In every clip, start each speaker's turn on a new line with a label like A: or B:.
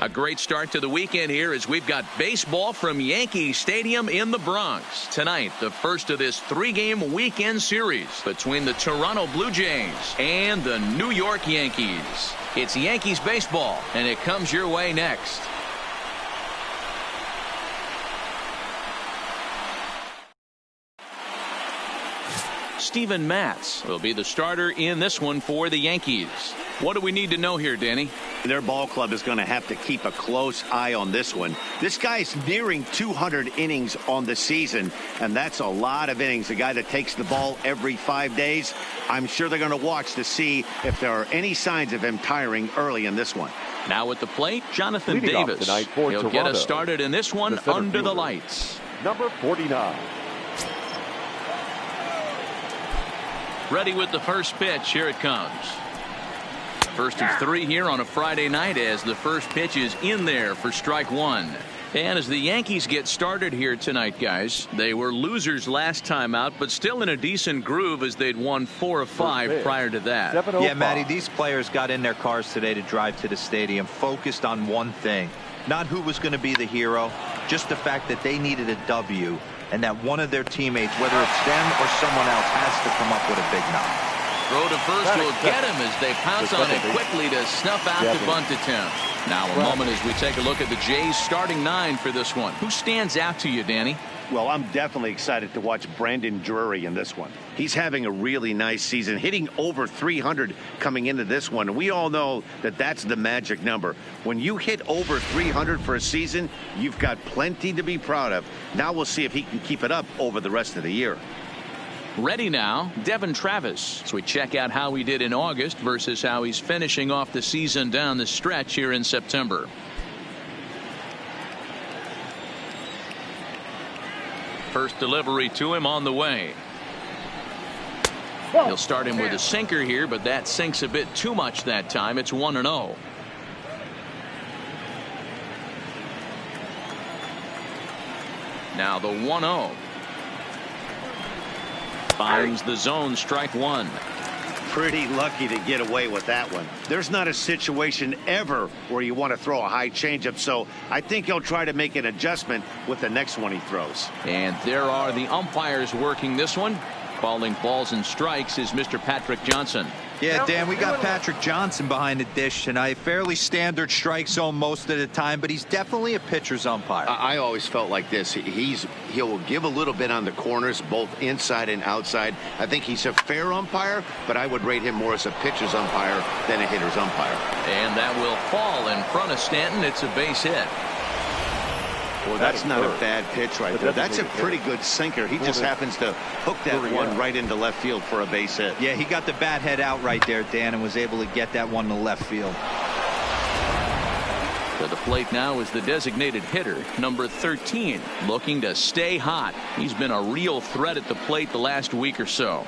A: A great start to the weekend here as we've got baseball from Yankee Stadium in the Bronx. Tonight, the first of this 3-game weekend series between the Toronto Blue Jays and the New York Yankees. It's Yankees baseball, and it comes your way next. Steven Matz will be the starter in this one for the Yankees. What do we need to know here, Danny?
B: Their ball club is going to have to keep a close eye on this one. This guy's nearing 200 innings on the season, and that's a lot of innings. A guy that takes the ball every 5 days. I'm sure they're going to watch to see if there are any signs of him tiring early in this one.
A: Now at the plate, Jonathan Davis. He'll Toronto, get us started in this one under the lights.
C: Number 49.
A: Ready with the first pitch. Here it comes. First of 3 here on a Friday night as the first pitch is in there for strike one. And as the Yankees get started here tonight, guys, they were losers last time out, but still in a decent groove as they'd won 4 of 5 prior to that.
D: Yeah, Matty, these players got in their cars today to drive to the stadium focused on one thing. Not who was going to be the hero, just the fact that they needed a W and that one of their teammates, whether it's them or someone else, has to come up with a big knock.
A: Throw to first will get him as they pounce on it quickly to snuff out the bunt attempt. Now a moment as we take a look at the Jays starting 9 for this one. Who stands out to you, Danny?
B: Well, I'm definitely excited to watch Brandon Drury in this one. He's having a really nice season, hitting over 300 coming into this one. And we all know that that's the magic number. When you hit over 300 for a season, you've got plenty to be proud of. Now we'll see if he can keep it up over the rest of the year.
A: Ready now, Devin Travis. So we check out how he did in August versus how he's finishing off the season down the stretch here in September. First delivery to him on the way. He'll start him with a sinker here, but that sinks a bit too much that time. It's 1-0. Now the 1-0. Finds the zone, strike one.
B: Pretty lucky to get away with that one. There's not a situation ever where you want to throw a high changeup, so I think he'll try to make an adjustment with the next one he throws.
A: And there are the umpires working this one. Calling balls and strikes is Mr. Patrick Johnson.
D: Yeah, Dan, we got Patrick Johnson behind the dish tonight. Fairly standard strike zone most of the time, but he's definitely a pitcher's umpire.
B: I always felt like this. He'll give a little bit on the corners, both inside and outside. I think he's a fair umpire, but I would rate him more as a pitcher's umpire than a hitter's umpire.
A: And that will fall in front of Stanton. It's a base hit.
B: Well, that's not a bad pitch right there. That's a pretty good sinker. He just happens to hook that one right into left field for a base hit.
D: Yeah, he got the bat head out right there, Dan, and was able to get that one to left field.
A: To the plate now is the designated hitter, number 13, looking to stay hot. He's been a real threat at the plate the last week or so.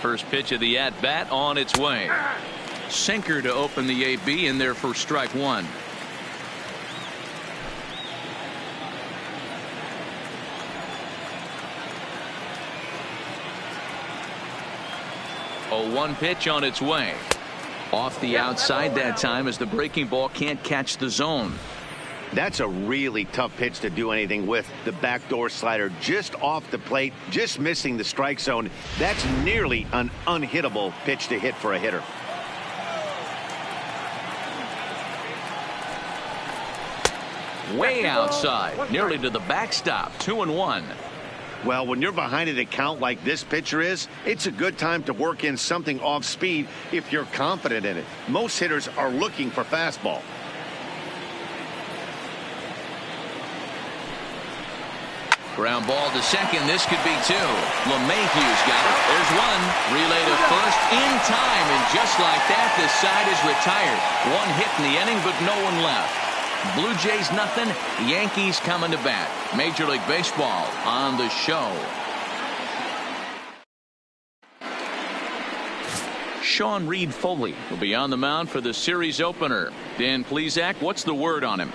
A: First pitch of the at-bat on its way. Sinker to open the AB in there for strike one. A 1 pitch on its way. Off the outside that time as the breaking ball can't catch the zone.
B: That's a really tough pitch to do anything with. The backdoor slider just off the plate, just missing the strike zone. That's nearly an unhittable pitch to hit for a hitter.
A: Way outside, nearly to the backstop. 2-1.
B: Well, when you're behind an account like this pitcher is, it's a good time to work in something off speed if you're confident in it. Most hitters are looking for fastball.
A: Ground ball to second. This could be 2. LeMahieu's got it. There's 1. Relay to first in time. And just like that, this side is retired. 1 hit in the inning, but no one left. Blue Jays nothing. Yankees coming to bat. Major League Baseball on the show. Sean Reed Foley will be on the mound for the series opener. Dan Plesac, what's the word on him?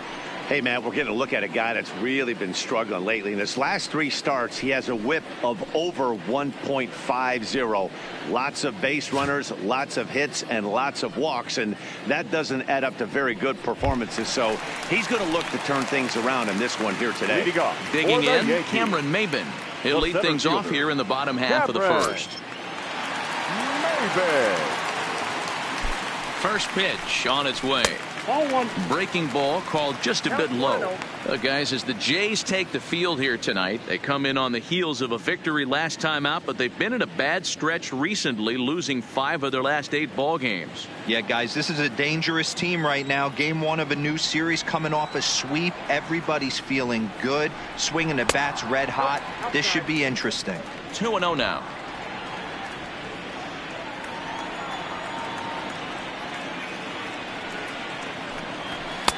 B: Hey, Matt, we're getting a look at a guy that's really been struggling lately. In his last 3 starts, he has a whip of over 1.50. Lots of base runners, lots of hits, and lots of walks, and that doesn't add up to very good performances. So he's going to look to turn things around in this one here today.
A: Digging in, Cameron Maben. He'll lead things off here in the bottom half of the first. First pitch on its way. Breaking ball called just a bit low. Guys, as the Jays take the field here tonight, they come in on the heels of a victory last time out, but they've been in a bad stretch recently, losing 5 of their last 8 ball games.
D: Yeah, guys, this is a dangerous team right now. Game 1 of a new series, coming off a sweep. Everybody's feeling good, swinging the bats red hot. This should be interesting.
A: 2-0 now.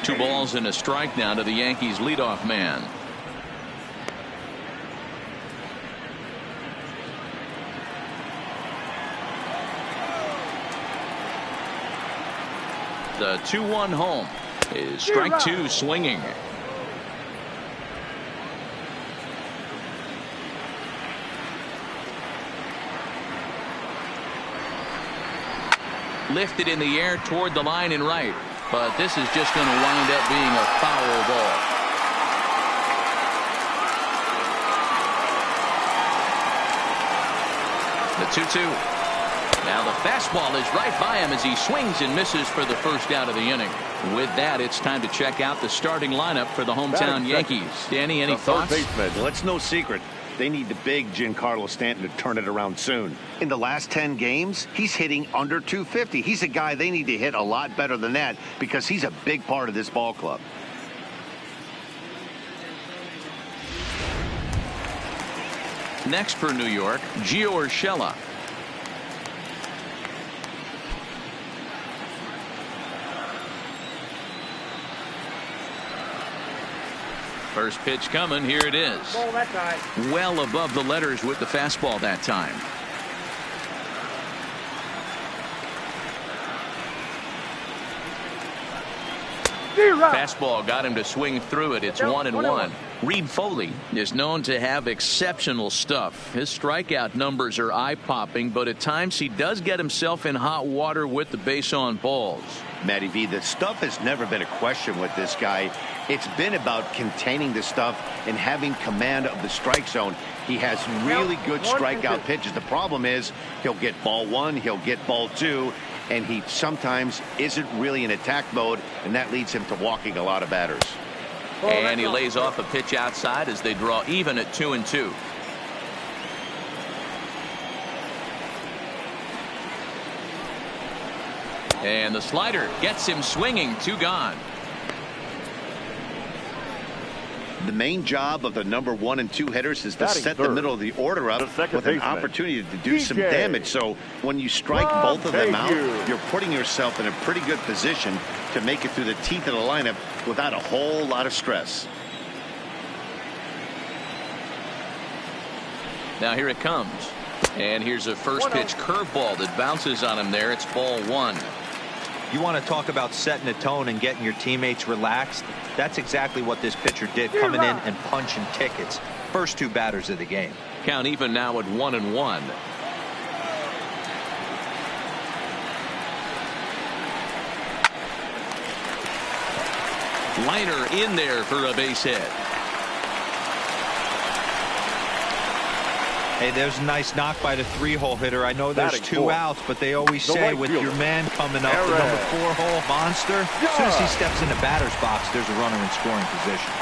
A: 2 balls and a strike now to the Yankees leadoff man. The 2-1 home is strike 2 swinging. Lifted in the air toward the line and right. But this is just going to wind up being a foul ball. The 2-2. Now the fastball is right by him as he swings and misses for the first out of the inning. With that, it's time to check out the starting lineup for the hometown Yankees. Danny, any thoughts?
B: Well, it's no secret. They need the big Giancarlo Stanton to turn it around soon. In the last 10 games, he's hitting under 250. He's a guy they need to hit a lot better than that because he's a big part of this ball club.
A: Next for New York, Gio Urshela. First pitch coming. Here it is. Well above the letters with the fastball that time. Fastball got him to swing through it. It's 1-1. Reed Foley is known to have exceptional stuff. His strikeout numbers are eye-popping, but at times he does get himself in hot water with the base on balls.
B: Matty V, the stuff has never been a question with this guy. It's been about containing the stuff and having command of the strike zone. He has really good strikeout pitches. The problem is he'll get ball 1, he'll get ball 2, and he sometimes isn't really in attack mode, and that leads him to walking a lot of batters.
A: And he lays off a pitch outside as they draw even at 2-2. And the slider gets him swinging. 2 gone.
B: The main job of the number 1 and 2 hitters is to set the middle of the order up with an opportunity to do some damage. So when you strike both of them out, you're putting yourself in a pretty good position to make it through the teeth of the lineup without a whole lot of stress.
A: Now here it comes. And here's a first pitch curveball that bounces on him there. It's ball 1.
D: You want to talk about setting a tone and getting your teammates relaxed? That's exactly what this pitcher did, coming in and punching tickets. First 2 batters of the game.
A: Count even now at 1-1. Liner in there for a base hit.
D: Hey, there's a nice knock by the 3-hole hitter. I know there's 2 outs, but they always say with your man coming up, the number 4-hole monster, as soon as he steps in the batter's box, there's a runner in scoring position.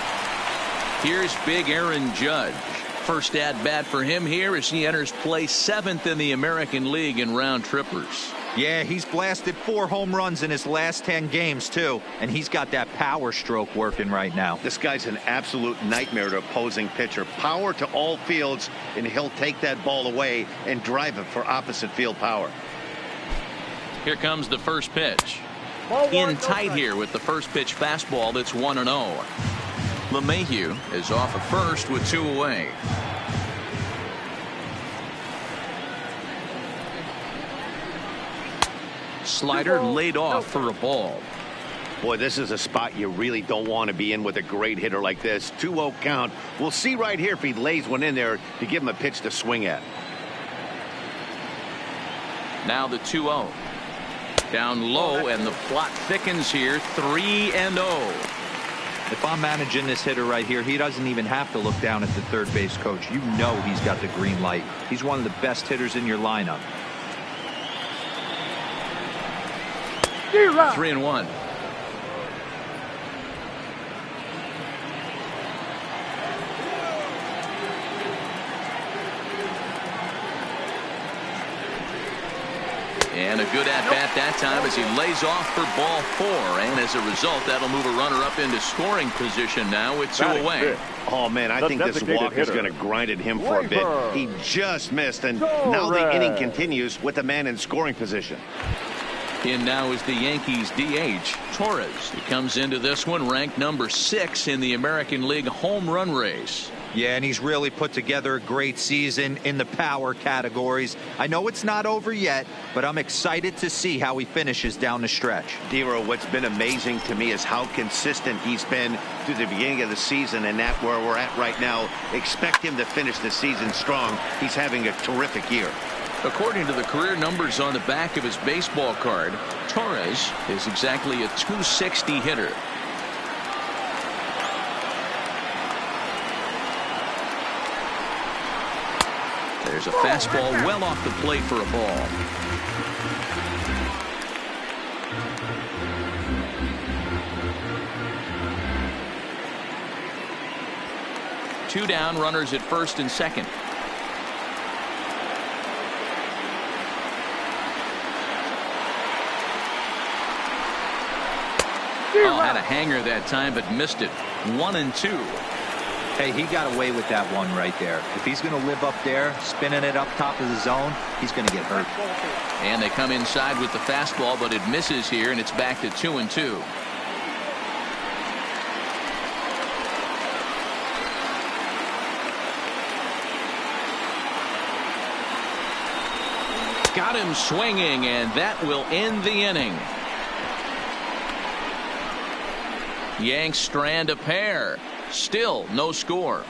A: Here's big Aaron Judge. First at bat for him here as he enters play 7th in the American League in round trippers.
D: Yeah, he's blasted 4 home runs in his last 10 games, too. And he's got that power stroke working right now.
B: This guy's an absolute nightmare to opposing pitcher. Power to all fields, and he'll take that ball away and drive it for opposite field power.
A: Here comes the first pitch. In tight here with the first pitch fastball that's 1-0. LeMahieu is off at first with 2 away. Slider laid off for a ball.
B: Boy, this is a spot you really don't want to be in with a great hitter like this. 2-0 count. We'll see right here if he lays one in there to give him a pitch to swing at.
A: Now the 2-0. Down low, and the plot thickens here. 3-0.
D: If I'm managing this hitter right here, he doesn't even have to look down at the third base coach. You know he's got the green light. He's one of the best hitters in your lineup.
A: 3-1. And a good at-bat that time as he lays off for ball 4. And as a result, that'll move a runner up into scoring position now with 2 away.
B: Oh, man, I think this walk is going to grind at him for a bit. He just missed, and now the inning continues with a man in scoring position.
A: In now is the Yankees DH, Torres. He comes into this one ranked number 6 in the American League home run race.
D: Yeah, and he's really put together a great season in the power categories. I know it's not over yet, but I'm excited to see how he finishes down the stretch.
B: Dero, what's been amazing to me is how consistent he's been through the beginning of the season, and that where we're at right now. Expect him to finish the season strong. He's having a terrific year.
A: According to the career numbers on the back of his baseball card, Torres is exactly a .260 hitter. There's a fastball well off the plate for a ball. Two down, runners at first and second. Oh, had a hanger that time, but missed it. 1-2.
D: Hey, he got away with that one right there. If he's going to live up there, spinning it up top of the zone, he's going to get hurt.
A: And they come inside with the fastball, but it misses here, and it's back to 2-2. Got him swinging, and that will end the inning. Yanks strand a pair. Still no score.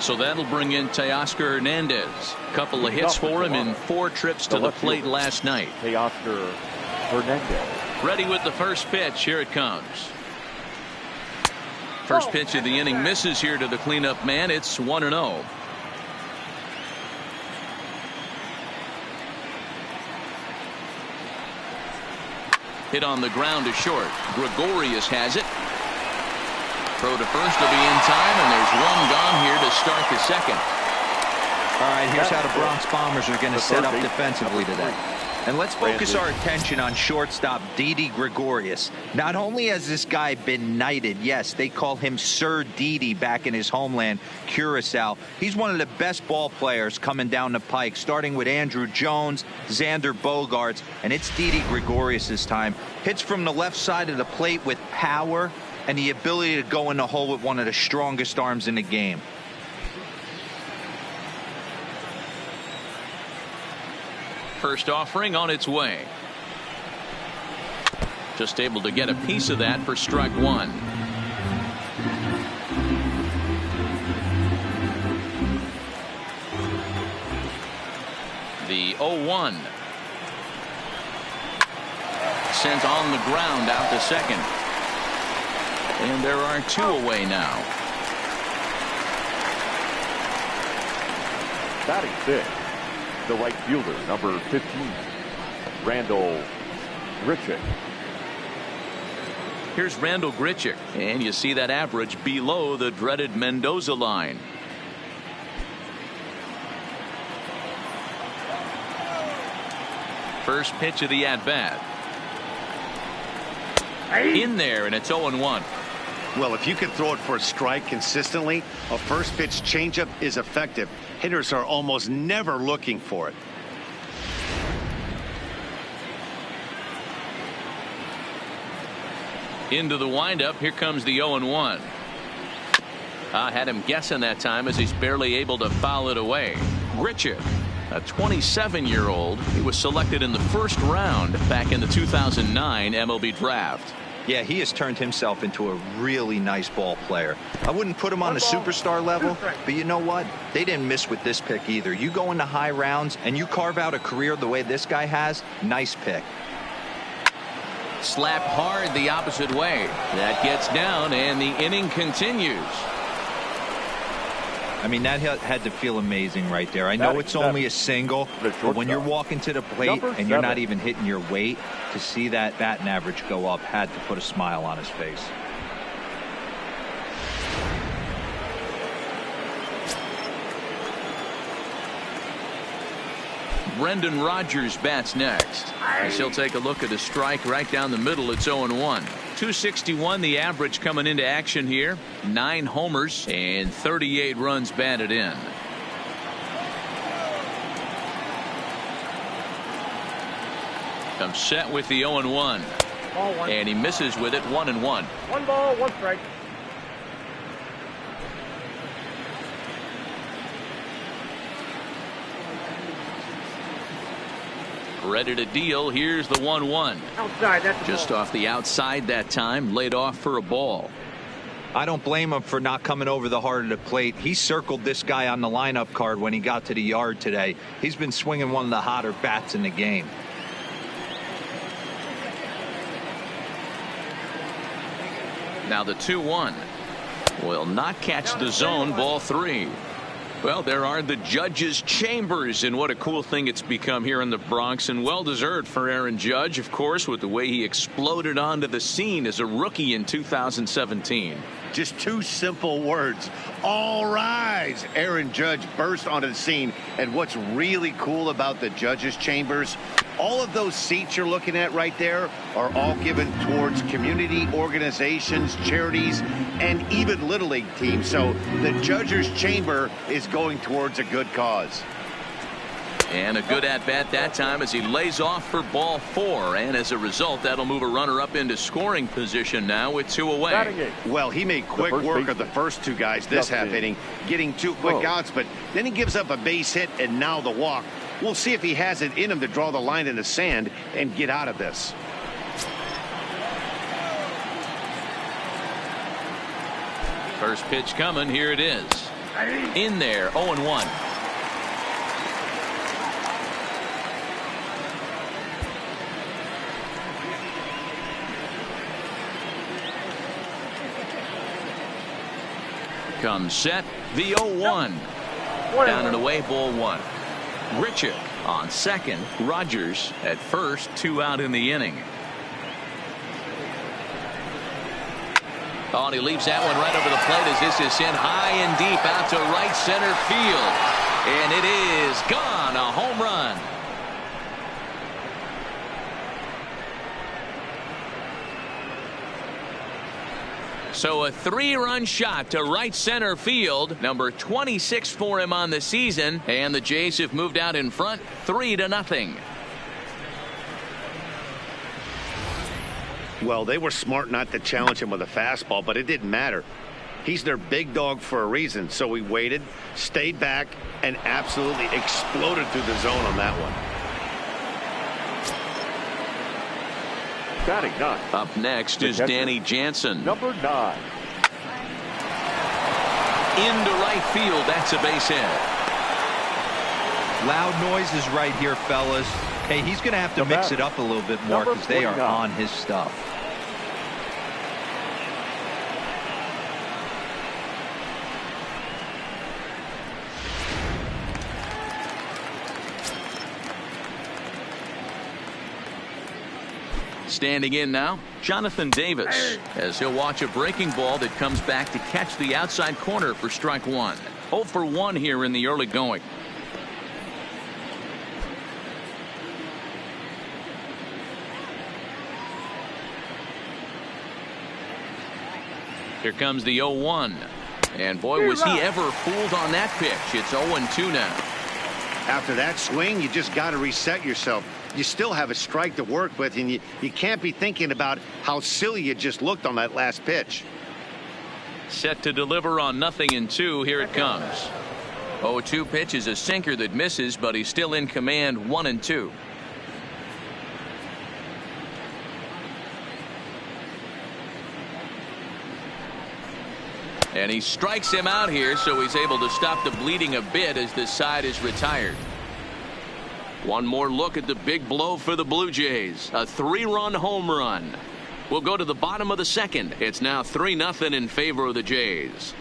A: So that'll bring in Teoscar Hernandez. Couple of hits for him in 4 trips to the plate last night.
C: Teoscar Hernandez.
A: Ready with the first pitch. Here it comes. First pitch of the inning misses here to the cleanup man. It's 1-0. Hit on the ground to short. Gregorius has it. Throw to first will be in time, and there's one gone here to start the second.
D: All right, here's how the Bronx Bombers are going to set up defensively today. And let's focus our attention on shortstop Didi Gregorius. Not only has this guy been knighted, yes, they call him Sir Didi back in his homeland, Curacao. He's one of the best ball players coming down the pike, starting with Andrew Jones, Xander Bogaerts, and it's Didi Gregorius' time. Hits from the left side of the plate with power and the ability to go in the hole with one of the strongest arms in the game.
A: First offering on its way. Just able to get a piece of that for strike 1. The 0-1. Sent on the ground out to second. And there are 2 away now.
C: Batting fifth, the right fielder, number 15, Randall Grichuk.
A: Here's Randall Grichuk, and you see that average below the dreaded Mendoza line. First pitch of the at-bat. In there, and it's 0-1.
B: Well, if you can throw it for a strike consistently, a first pitch changeup is effective. Hitters are almost never looking for it.
A: Into the windup. Here comes the 0-1. I had him guessing that time as he's barely able to foul it away. Grichuk, a 27-year-old. He was selected in the first round back in the 2009 MLB draft.
D: Yeah, he has turned himself into a really nice ball player. I wouldn't put him on the superstar level, but you know what? They didn't miss with this pick either. You go into high rounds and you carve out a career the way this guy has, nice pick.
A: Slapped hard the opposite way. That gets down, and the inning continues.
D: I mean, that had to feel amazing right there. I know it's only a single, but when you're walking to the plate and you're not even hitting your weight, to see that batting average go up had to put a smile on his face.
A: Brendan Rodgers bats next. As he'll take a look at a strike right down the middle. It's 0-1. 261 the average coming into action here. 9 homers and 38 runs batted in. Comes set with the 0-1. And he misses with it. 1-1.
E: 1 ball, 1 strike.
A: Ready to deal. Here's the 1-1.
E: Outside, that's
A: just off the outside that time. Laid off for a ball.
D: I don't blame him for not coming over the heart of the plate. He circled this guy on the lineup card when he got to the yard today. He's been swinging one of the hotter bats in the game.
A: Now the 2-1 will not catch the zone. Ball 3. Well, there are the judges' chambers, and what a cool thing it's become here in the Bronx, and well deserved for Aaron Judge, of course, with the way he exploded onto the scene as a rookie in 2017.
B: Just 2 simple words. All rise. Aaron Judge burst onto the scene. And what's really cool about the judges' chambers, all of those seats you're looking at right there are all given towards community organizations, charities, and even Little League teams. So the judges' chamber is going towards a good cause.
A: And a good at-bat that time as he lays off for ball 4. And as a result, that'll move a runner up into scoring position now with 2 away.
B: Well, he made quick work of the first 2 guys this half inning, getting 2 quick outs, but then he gives up a base hit and now the walk. We'll see if he has it in him to draw the line in the sand and get out of this.
A: First pitch coming. Here it is. In there. 0-1. Comes set. The 0-1. Down and away. Ball 1. Grichuk on second. Rodgers at first. 2 out in the inning. Oh, and he leaves that one right over the plate as this is sent high and deep out to right center field. And it is gone. A home run. So a 3-run shot to right center field. Number 26 for him on the season. And the Jays have moved out in front 3-0.
B: Well, they were smart not to challenge him with a fastball, but it didn't matter. He's their big dog for a reason. So he waited, stayed back, and absolutely exploded through the zone on that one.
C: Batting 9.
A: Up next is Danny Jansen.
C: Number 9.
A: Into right field. That's a base hit.
D: Loud noises right here, fellas. Hey, he's going to have to mix it up a little bit more because they are on his stuff.
A: Standing in now, Jonathan Davis, as he'll watch a breaking ball that comes back to catch the outside corner for strike 1. 0 for 1 here in the early going. Here comes the 0-1. And boy, was he ever fooled on that pitch. It's 0-2 now.
B: After that swing, you just got to reset yourself. You still have a strike to work with, and you can't be thinking about how silly you just looked on that last pitch.
A: Set to deliver on 0-2. Here it comes. 0-2 pitch is a sinker that misses, but he's still in command. 1-2. And he strikes him out here, so he's able to stop the bleeding a bit as this side is retired. One more look at the big blow for the Blue Jays. A 3-run home run. We'll go to the bottom of the second. It's now 3-0 in favor of the Jays.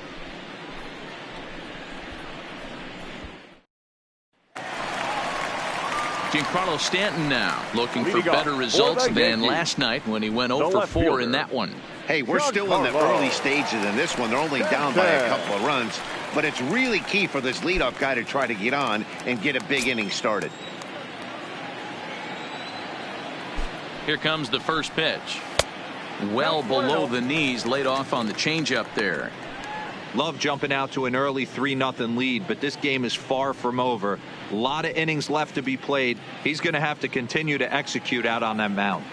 A: Giancarlo Stanton now looking for better results than last night when he went 0 for 4 in that one.
B: Hey, we're still in the early stages in this one. They're only down by a couple of runs, but it's really key for this leadoff guy to try to get on and get a big inning started.
A: Here comes the first pitch. Well below the knees, laid off on the changeup there.
D: Love jumping out to an early 3-0 lead, but this game is far from over. A lot of innings left to be played. He's going to have to continue to execute out on that mound.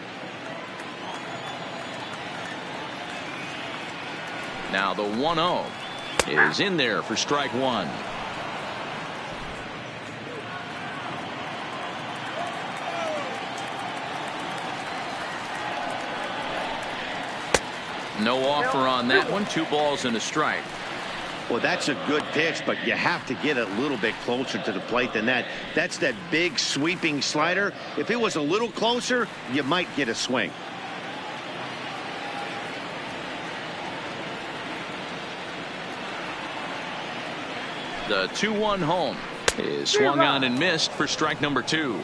A: Now the 1-0 is in there for strike one. No offer on that one. 2 balls and a strike.
B: Well, that's a good pitch, but you have to get a little bit closer to the plate than that. That's that big sweeping slider. If it was a little closer, you might get a swing.
A: The 2-1 home is swung on and missed for strike number 2.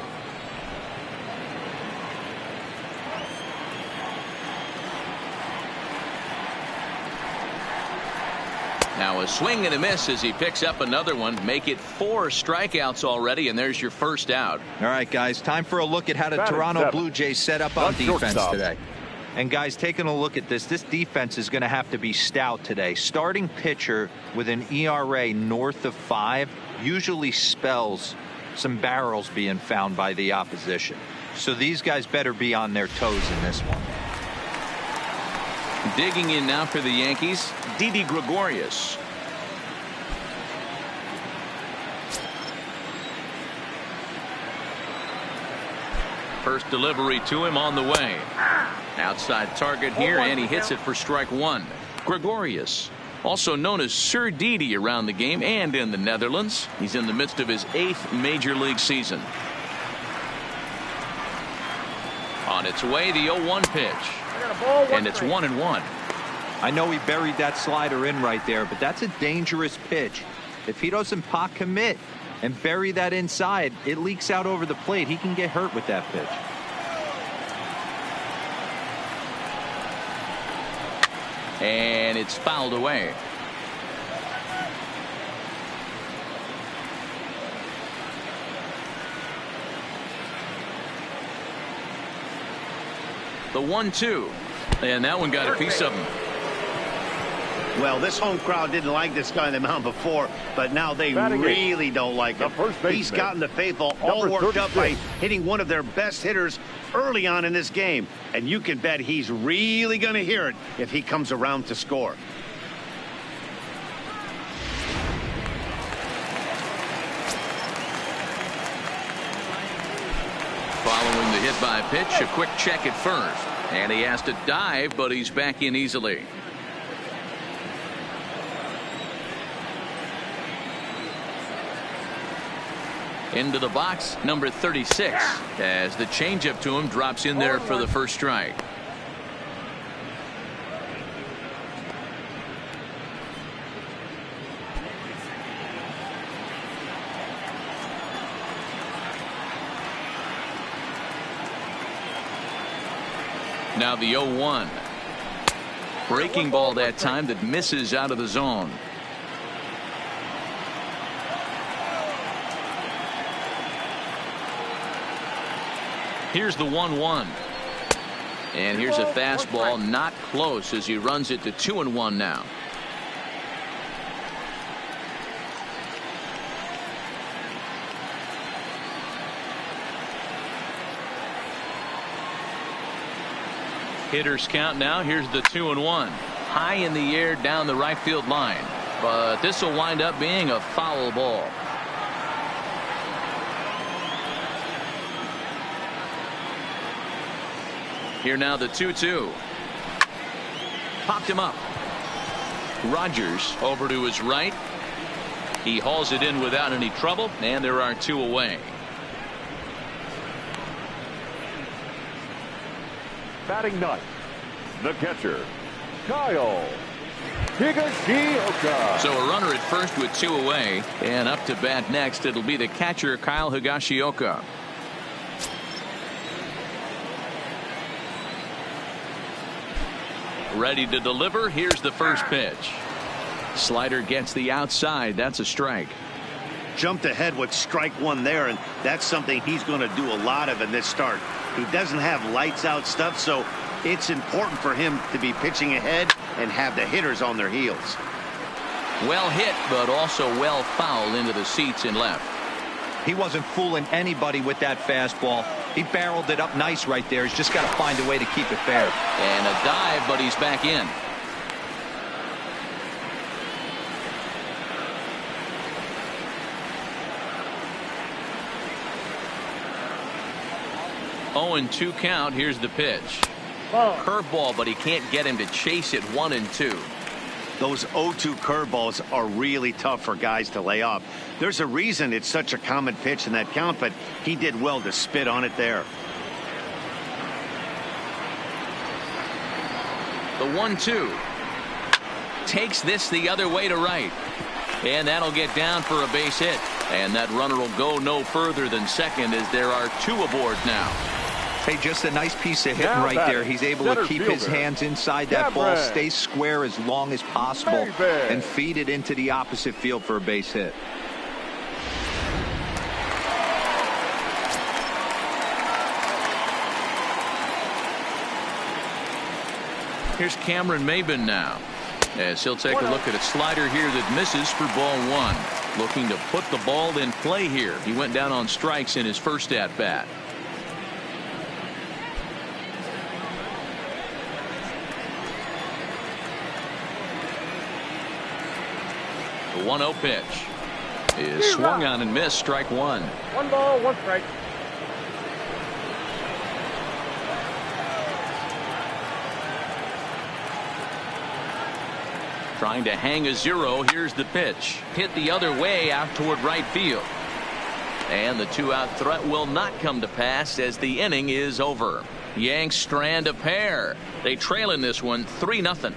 A: Now a swing and a miss as he picks up another one. Make it 4 strikeouts already, and there's your first out.
D: All right, guys, time for a look at how the Toronto Blue Jays set up on defense today. And guys, taking a look at this defense is going to have to be stout today. Starting pitcher with an ERA north of 5 usually spells some barrels being found by the opposition. So these guys better be on their toes in this one.
A: Digging in now for the Yankees, Didi Gregorius. First delivery to him on the way. Outside target here, and he hits it for strike 1. Gregorius, also known as Sir Didi around the game and in the Netherlands. He's in the midst of his 8th major league season. On its way, the 0-1 pitch. And it's 1-1.
D: I know he buried that slider in right there, but that's a dangerous pitch. If he doesn't pot commit and bury that inside, it leaks out over the plate. He can get hurt with that pitch.
A: And it's fouled away. The 1-2, and that one got a piece of him.
B: Well, this home crowd didn't like this guy on the mound before, but now they really don't like him. He's gotten the faithful all worked up by hitting one of their best hitters early on in this game, and you can bet he's really going to hear it if he comes around to score.
A: Following the hit by pitch, a quick check at first, and he has to dive, but he's back in easily. Into the box, number 36, as the changeup to him drops in there for the first strike. Now the 0-1. Breaking ball that time that misses out of the zone. Here's the 1-1. And here's a fastball not close as he runs it to 2-1 now. Hitters count now. Here's the 2-1. High in the air down the right field line. But this will wind up being a foul ball. Here now the 2-2. Popped him up. Rogers over to his right. He hauls it in without any trouble, and there are 2 away.
C: Batting ninth, the catcher, Kyle Higashioka.
A: So a runner at first with 2 away, and up to bat next it'll be the catcher Kyle Higashioka. Ready to deliver. Here's the first pitch. Slider gets the outside. That's a strike.
B: Jumped ahead with strike 1 there, and that's something he's going to do a lot of in this start. He doesn't have lights out stuff, so it's important for him to be pitching ahead and have the hitters on their heels.
A: Well hit, but also well fouled into the seats in left.
D: He wasn't fooling anybody with that fastball. He barreled it up nice right there. He's just got to find a way to keep it fair.
A: And a dive, but he's back in. Oh, and 2 count. Here's the pitch. Curveball, but he can't get him to chase it. 1 and 2.
B: Those 0-2 curveballs are really tough for guys to lay off. There's a reason it's such a common pitch in that count, but he did well to spit on it there.
A: The 1-2 takes this the other way to right, and that'll get down for a base hit, and that runner will go no further than second as there are 2 aboard now.
D: Hey, just a nice piece of hitting right there. He's able to keep his hands inside that ball, stay square as long as possible, and feed it into the opposite field for a base hit.
A: Here's Cameron Maben now, as he'll take a look at a slider here that misses for ball 1. Looking to put the ball in play here. He went down on strikes in his first at bat. The 1-0 pitch is swung on and missed. Strike 1.
E: 1 ball, 1 strike.
A: Trying to hang a 0. Here's the pitch. Hit the other way out toward right field. And the 2-out threat will not come to pass as the inning is over. Yanks strand a pair. They trail in this one 3-0.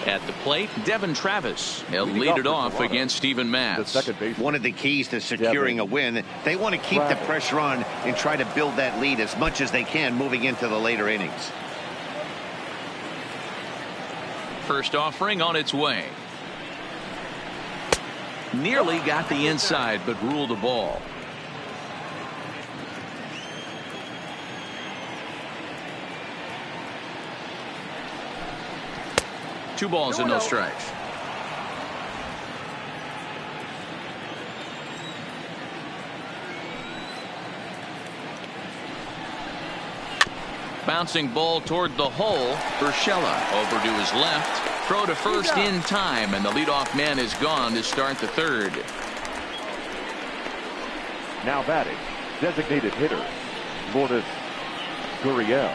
A: At the plate, Devin Travis. He'll lead it off against Steven Matz.
B: One of the keys to securing a win, they want to keep the pressure on and try to build that lead as much as they can moving into the later innings.
A: First offering on its way. Nearly got the inside, but ruled a ball. Two balls and no strikes. Bouncing ball toward the hole. Urshela over to his left. Throw to first in time, and the leadoff man is gone to start the third.
C: Now batting, designated hitter, Lourdes Gurriel.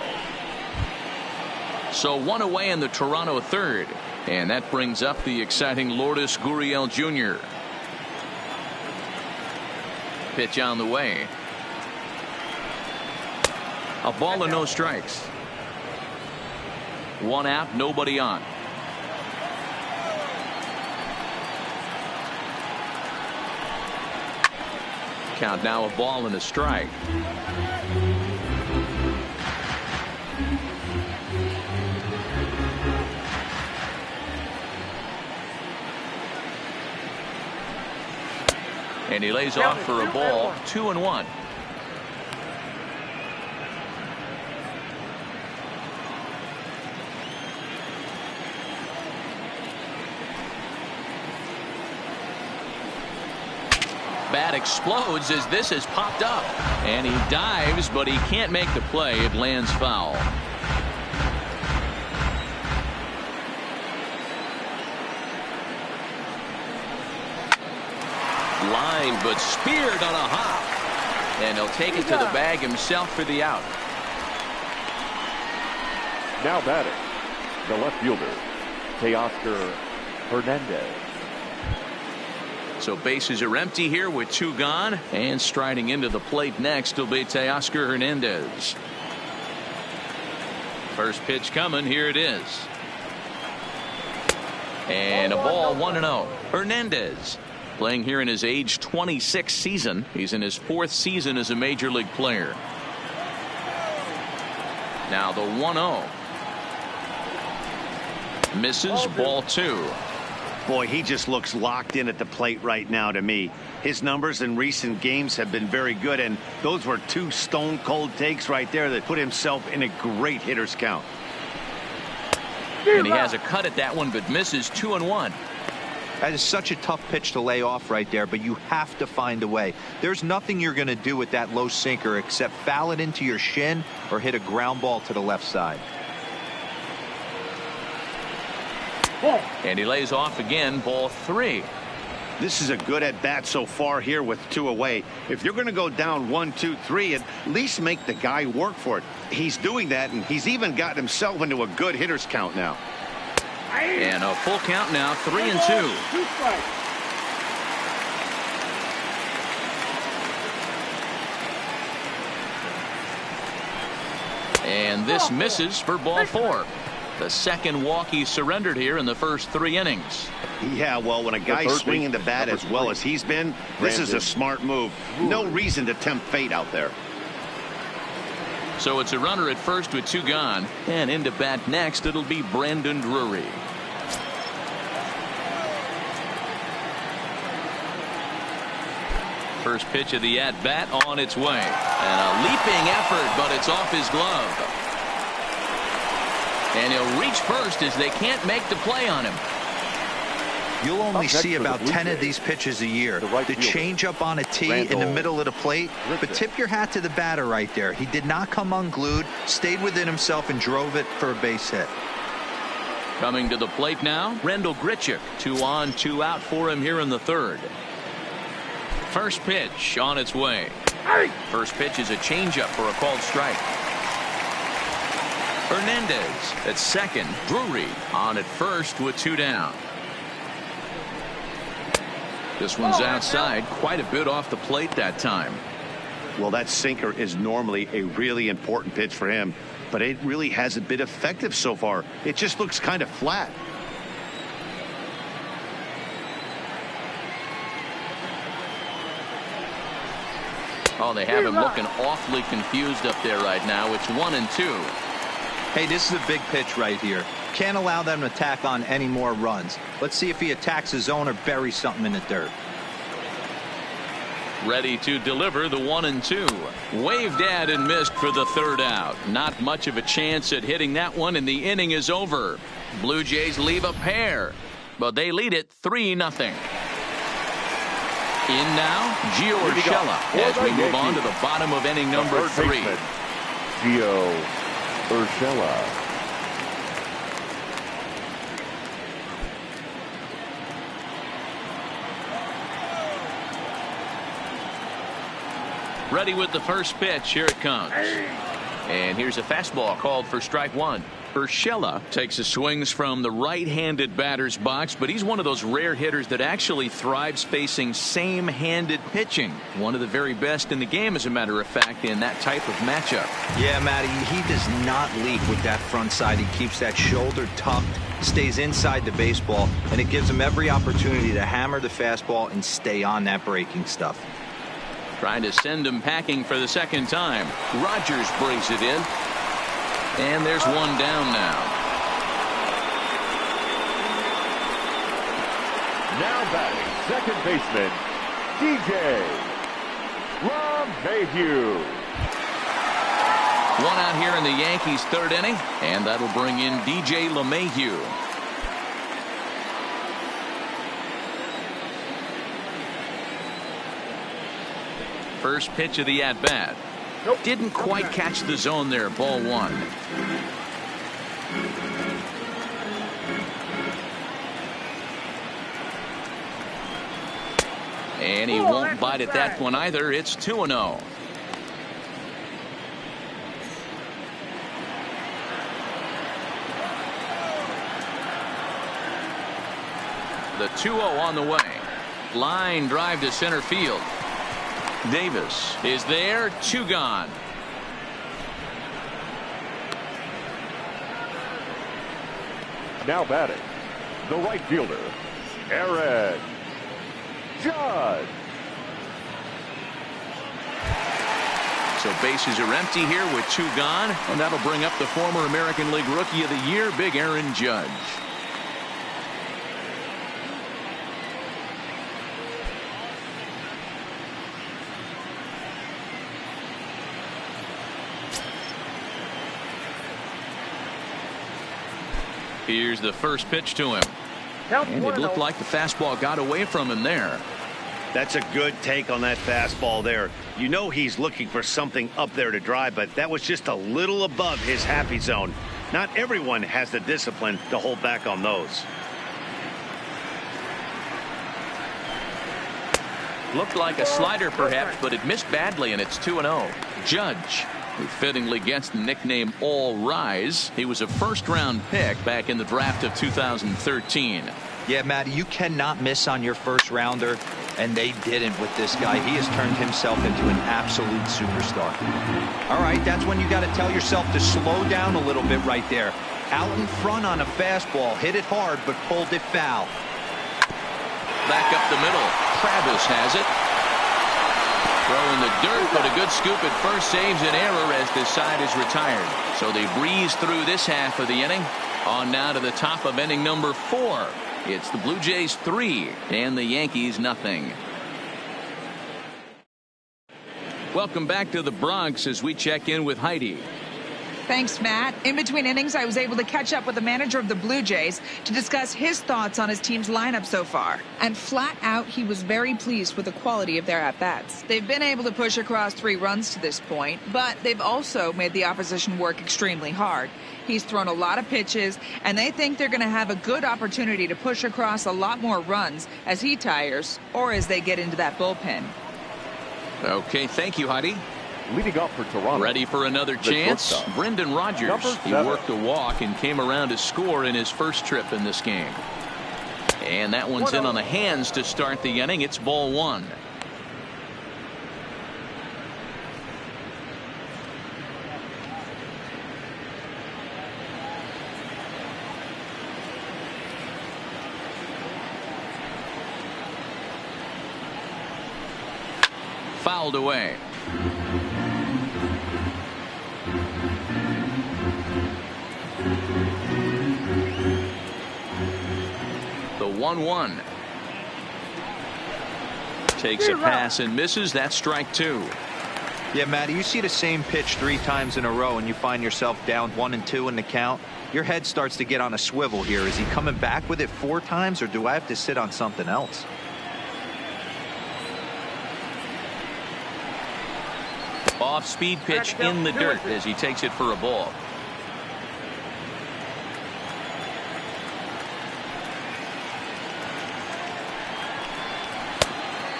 A: So one away in the Toronto third, and that brings up the exciting Lourdes Gurriel Jr. Pitch on the way. A ball and no strikes. One out, nobody on. Count now, a ball and a strike. And he lays off for a ball. 2-1. bat explodes as this has popped up. And he dives, but he can't make the play. It lands foul. Line, but speared on a hop. And he'll take it to the bag himself for the out.
C: Now batting, the left fielder, Teoscar Hernandez.
A: So bases are empty here with 2 gone. And striding into the plate next will be Teoscar Hernandez. First pitch coming. Here it is. And a ball, 1-0. Hernandez playing here in his age 26 season. He's in his 4th season as a major league player. Now the 1-0. Misses, ball 2.
B: Boy, he just looks locked in at the plate right now to me. His numbers in recent games have been very good, and those were 2 stone-cold takes right there that put himself in a great hitter's count.
A: And he has a cut at that one, but misses. 2-1.
D: That is such a tough pitch to lay off right there, but you have to find a way. There's nothing you're going to do with that low sinker except foul it into your shin or hit a ground ball to the left side.
A: And he lays off again, ball 3.
B: This is a good at bat so far here with 2 away. If you're going to go down 1, 2, 3, at least make the guy work for it. He's doing that, and he's even gotten himself into a good hitter's count now.
A: And a full count now, 3-2.
E: 2 strikes.
A: And this misses for ball 4. The second walk he surrendered here in the first 3 innings.
B: Yeah, well, when a guy's swinging the bat as well as he's been, this is a smart move. No reason to tempt fate out there.
A: So it's a runner at first with 2 gone. And into bat next, it'll be Brandon Drury. First pitch of the at-bat on its way. And a leaping effort, but it's off his glove. And he'll reach first as they can't make the play on him.
D: You'll only see about 10 of these pitches a year. The change up on a tee in the middle of the plate. But tip your hat to the batter right there. He did not come unglued, stayed within himself, and drove it for a base hit.
A: Coming to the plate now, Randall Grichuk. 2 on, 2 out for him here in the 3rd. First pitch on its way. First pitch is a changeup for a called strike. Hernandez at second. Drury on at first with 2 down. This one's outside, quite a bit off the plate that time.
B: Well, that sinker is normally a really important pitch for him, but it really hasn't been effective so far. It just looks kind of flat.
A: Oh, they have him looking awfully confused up there right now. It's 1-2.
D: Hey, this is a big pitch right here. Can't allow them to tack on any more runs. Let's see if he attacks his zone or buries something in the dirt.
A: Ready to deliver the 1-2. Waved at and missed for the 3rd out. Not much of a chance at hitting that one, and the inning is over. Blue Jays leave a pair, but they lead it 3-0. In now, Gio Urshela as we move on to the bottom of inning number 3.
C: Gio Urshela.
A: Ready with the first pitch. Here it comes. And here's a fastball called for strike 1. Urshela takes his swings from the right-handed batter's box, but he's one of those rare hitters that actually thrives facing same-handed pitching. One of the very best in the game, as a matter of fact, in that type of matchup.
D: Yeah, Matty, he does not leak with that front side. He keeps that shoulder tucked, stays inside the baseball, and it gives him every opportunity to hammer the fastball and stay on that breaking stuff.
A: Trying to send him packing for the second time. Rogers brings it in. And there's one down now.
C: Now batting, second baseman, DJ LeMahieu.
A: One out here in the Yankees' 3rd inning, and that'll bring in DJ LeMahieu. First pitch of the at-bat.
E: Nope.
A: Didn't quite catch the zone there. Ball 1. And he won't bite at that one either. It's 2-0. The 2-0 on the way. Line drive to center field. Davis is there. 2 gone.
C: Now batting, the right fielder, Aaron Judge.
A: So bases are empty here with 2 gone, and that'll bring up the former American League Rookie of the Year, Big Aaron Judge. Here's the first pitch to him. And it looked like the fastball got away from him there.
B: That's a good take on that fastball there. You know he's looking for something up there to drive, but that was just a little above his happy zone. Not everyone has the discipline to hold back on those.
A: Looked like a slider perhaps, but it missed badly, and it's 2-0. Judge, who fittingly gets the nickname All Rise. He was a first-round pick back in the draft of 2013.
D: Yeah, Matt, you cannot miss on your first rounder, and they didn't with this guy. He has turned himself into an absolute superstar. All right, that's when you got to tell yourself to slow down a little bit right there. Out in front on a fastball, hit it hard, but pulled it foul.
A: Back up the middle. Travis has it. Throw in the dirt, but a good scoop at first saves an error as this side is retired. So they breeze through this half of the inning. On now to the top of inning number 4. It's the Blue Jays 3 and the Yankees nothing. Welcome back to the Bronx as we check in with Heidi.
F: Thanks, Matt. In between innings, I was able to catch up with the manager of the Blue Jays to discuss his thoughts on his team's lineup so far. And flat out, he was very pleased with the quality of their at-bats. They've been able to push across 3 runs to this point, but they've also made the opposition work extremely hard. He's thrown a lot of pitches, and they think they're going to have a good opportunity to push across a lot more runs as he tires or as they get into that bullpen.
A: Okay, thank you, Heidi.
C: Leading up for Toronto.
A: Ready for another chance? Brendan Rodgers. He worked a walk and came around to score in his first trip in this game. And that one's in on the hands to start the inning. It's ball 1. Fouled away. The 1-1. Takes a pass and misses. That's strike 2.
D: Yeah, Matty, you see the same pitch 3 times in a row and you find yourself down 1-2 in the count. Your head starts to get on a swivel here. Is he coming back with it 4 times, or do I have to sit on something else?
A: Off-speed pitch in the dirt as he takes it for a ball.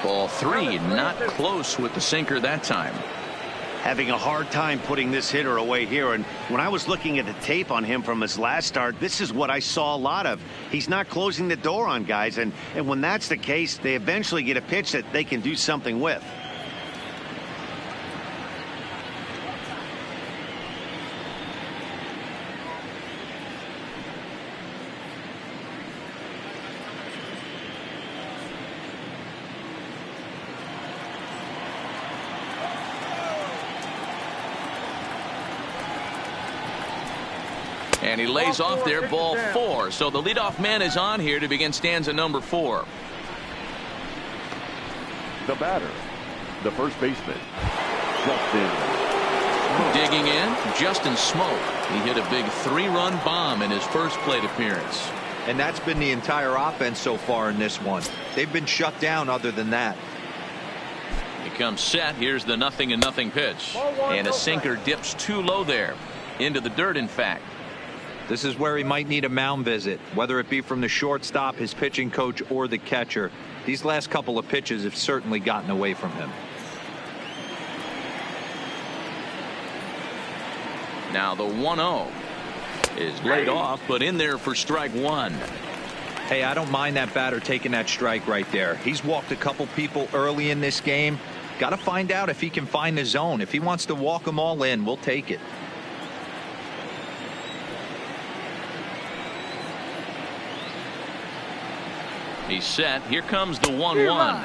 A: Ball 3, not close with the sinker that time.
B: Having a hard time putting this hitter away here, and when I was looking at the tape on him from his last start, this is what I saw a lot of. He's not closing the door on guys, and when that's the case, they eventually get a pitch that they can do something with.
A: And he lays off there, ball 4. So the leadoff man is on here to begin stanza number 4.
C: The batter, the first baseman, Justin.
A: Digging in, Justin Smoke. He hit a big 3-run bomb in his first plate appearance.
D: And that's been the entire offense so far in this one. They've been shut down other than that.
A: He comes set. Here's the 0-0 pitch. And a sinker dips too low there. Into the dirt, in fact.
D: This is where he might need a mound visit, whether it be from the shortstop, his pitching coach, or the catcher. These last couple of pitches have certainly gotten away from him.
A: Now the 1-0 is laid off, but in there for strike one.
D: Hey, I don't mind that batter taking that strike right there. He's walked a couple people early in this game. Got to find out if he can find the zone. If he wants to walk them all in, we'll take it.
A: He's set. Here comes the 1-1.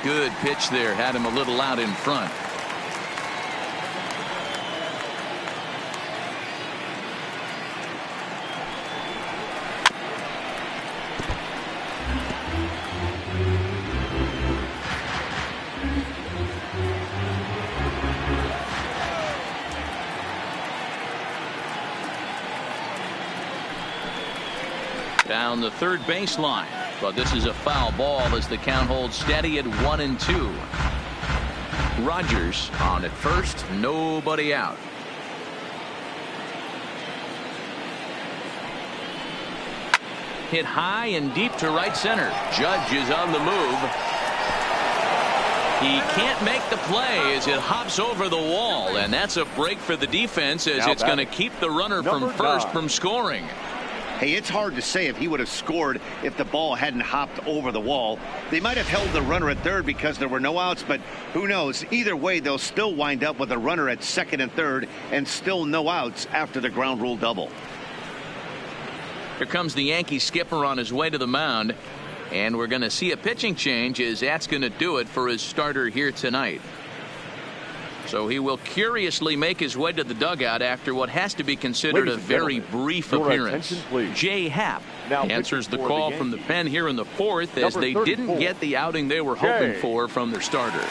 A: Good pitch there. Had him a little out in front. Down the third baseline. But this is a foul ball as the count holds steady at 1-2. Rogers on at first. Nobody out. Hit high and deep to right center. Judge is on the move. He can't make the play as it hops over the wall, and that's a break for the defense as it's going to keep the runner from first from scoring.
B: Hey, it's hard to say if he would have scored if the ball hadn't hopped over the wall. They might have held the runner at third because there were no outs, but who knows? Either way, they'll still wind up with a runner at second and third and still no outs after the ground rule double.
A: Here comes the Yankee skipper on his way to the mound, and we're going to see a pitching change as that's going to do it for his starter here tonight. So he will curiously make his way to the dugout after what has to be considered a very brief appearance. Jay Happ answers the call from the pen here in the fourth as they didn't get the outing they were hoping for from their starter.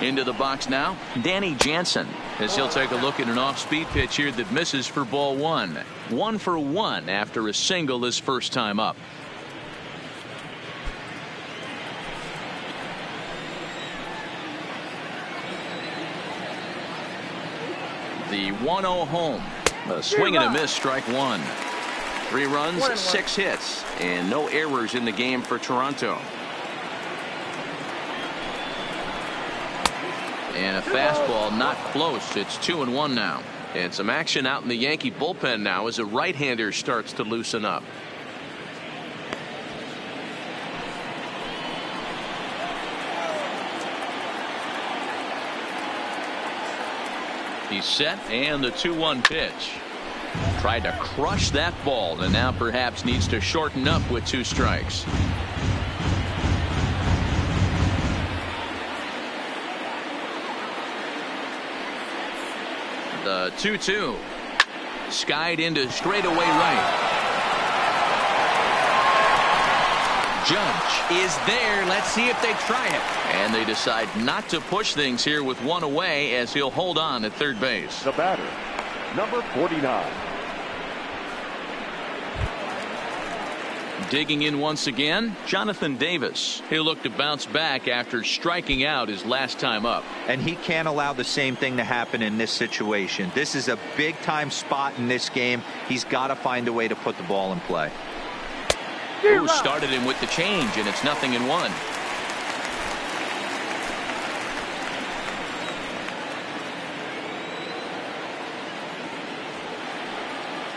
A: Into the box now, Danny Jansen, as he'll take a look at an off-speed pitch here that misses for ball one. 1 for 1 after a single his first time up. The 1-0 home. A swing and a miss, strike one. 3 runs, 6 hits, and no errors in the game for Toronto. And a fastball not close. It's 2-1 now. And some action out in the Yankee bullpen now as a right-hander starts to loosen up. He's set, and the 2-1 pitch. Tried to crush that ball, and now perhaps needs to shorten up with 2 strikes. The 2-2. Skied into straightaway right. Judge is there. Let's see if they try it. And they decide not to push things here with 1 away as he'll hold on at third base.
C: The batter, number 49.
A: Digging in once again, Jonathan Davis. He'll look to bounce back after striking out his last time up.
D: And he can't allow the same thing to happen in this situation. This is a big-time spot in this game. He's got to find a way to put the ball in play.
A: Who started him with the change, and it's 0-1.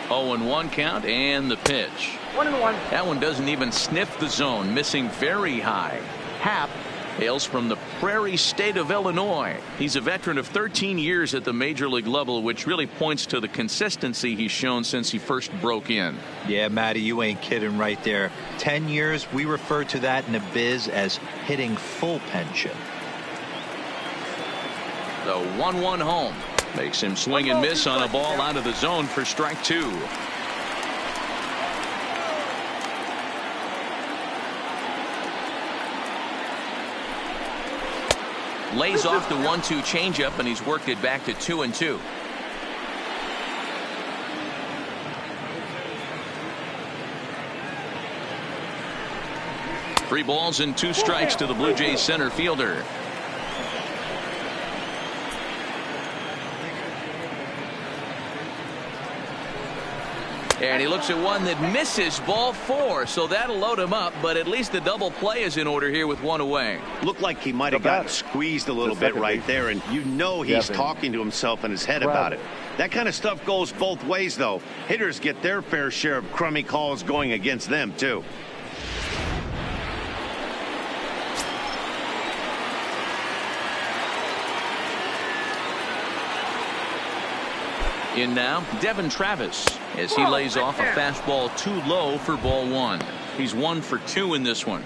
A: 0-1 count, and the pitch.
E: 1-1.
A: That one doesn't even sniff the zone, missing very high. Happ hails from the prairie state of Illinois. He's a veteran of 13 years at the major league level, which really points to the consistency he's shown since he first broke in.
D: Yeah, Matty, you ain't kidding right there. 10 years, we refer to that in the biz as hitting full pension.
A: The 1-1 home makes him swing and miss on a ball out of the zone for strike 2. Lays off the 1-2 changeup, and he's worked it back to 2-2. Three balls and 2 strikes to the Blue Jays center fielder. And he looks at one that misses, ball 4, so that'll load him up, but at least the double play is in order here with 1 away.
B: Looked like he might have gotten squeezed a little bit right there, and you know he's talking to himself in his head about it. That kind of stuff goes both ways, though. Hitters get their fair share of crummy calls going against them, too.
A: In now, Devin Travis, as he lays off a fastball too low for ball 1. He's 1 for 2 in this one.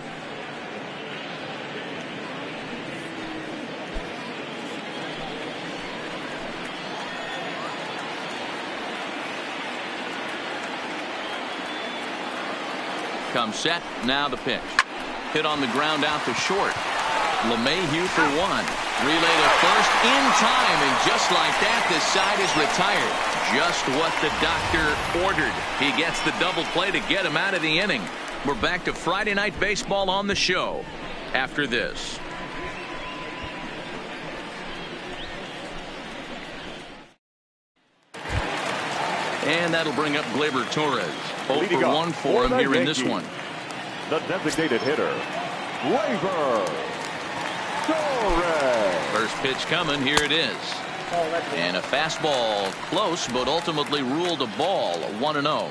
A: Comes set, now the pitch. Hit on the ground out to short. LeMahieu for 1. Relay to first in time, and just like that, this side is retired. Just what the doctor ordered. He gets the double play to get him out of the inning. We're back to Friday Night Baseball on the show after this. And that'll bring up Gleyber Torres. 0 for 1 for him here in this one.
C: The designated hitter, Gleyber Torres.
A: First pitch coming. Here it is. And a fastball close, but ultimately ruled a ball. 1-0.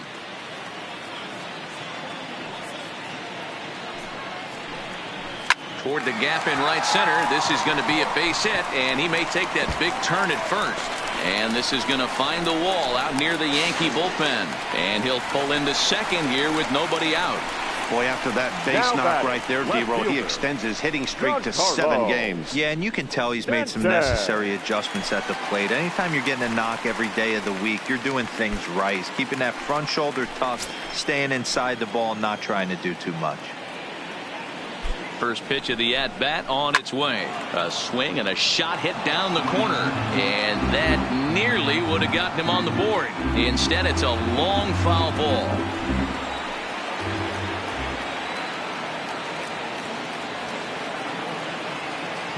A: Toward the gap in right center. This is going to be a base hit, and he may take that big turn at first. And this is going to find the wall out near the Yankee bullpen. And he'll pull into second here with nobody out.
B: Boy, after that base knock right there, D-Row, he extends his hitting streak to 7 games.
D: Yeah, and you can tell he's made some necessary adjustments at the plate. Anytime you're getting a knock every day of the week, you're doing things right. He's keeping that front shoulder tucked, staying inside the ball, not trying to do too much.
A: First pitch of the at-bat on its way. A swing and a shot hit down the corner. And that nearly would have gotten him on the board. Instead, it's a long foul ball.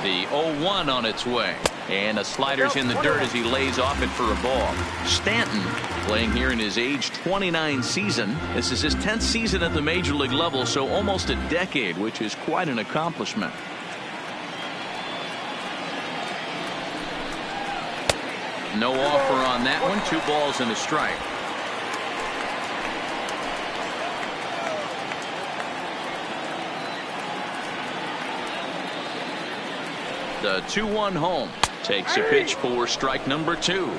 A: The 0-1 on its way. And a slider's in the dirt as he lays off it for a ball. Stanton playing here in his age 29 season. This is his 10th season at the major league level, so almost a decade, which is quite an accomplishment. No offer on that one. 2 balls and a strike. The 2-1 home. Takes a pitch for strike number 2.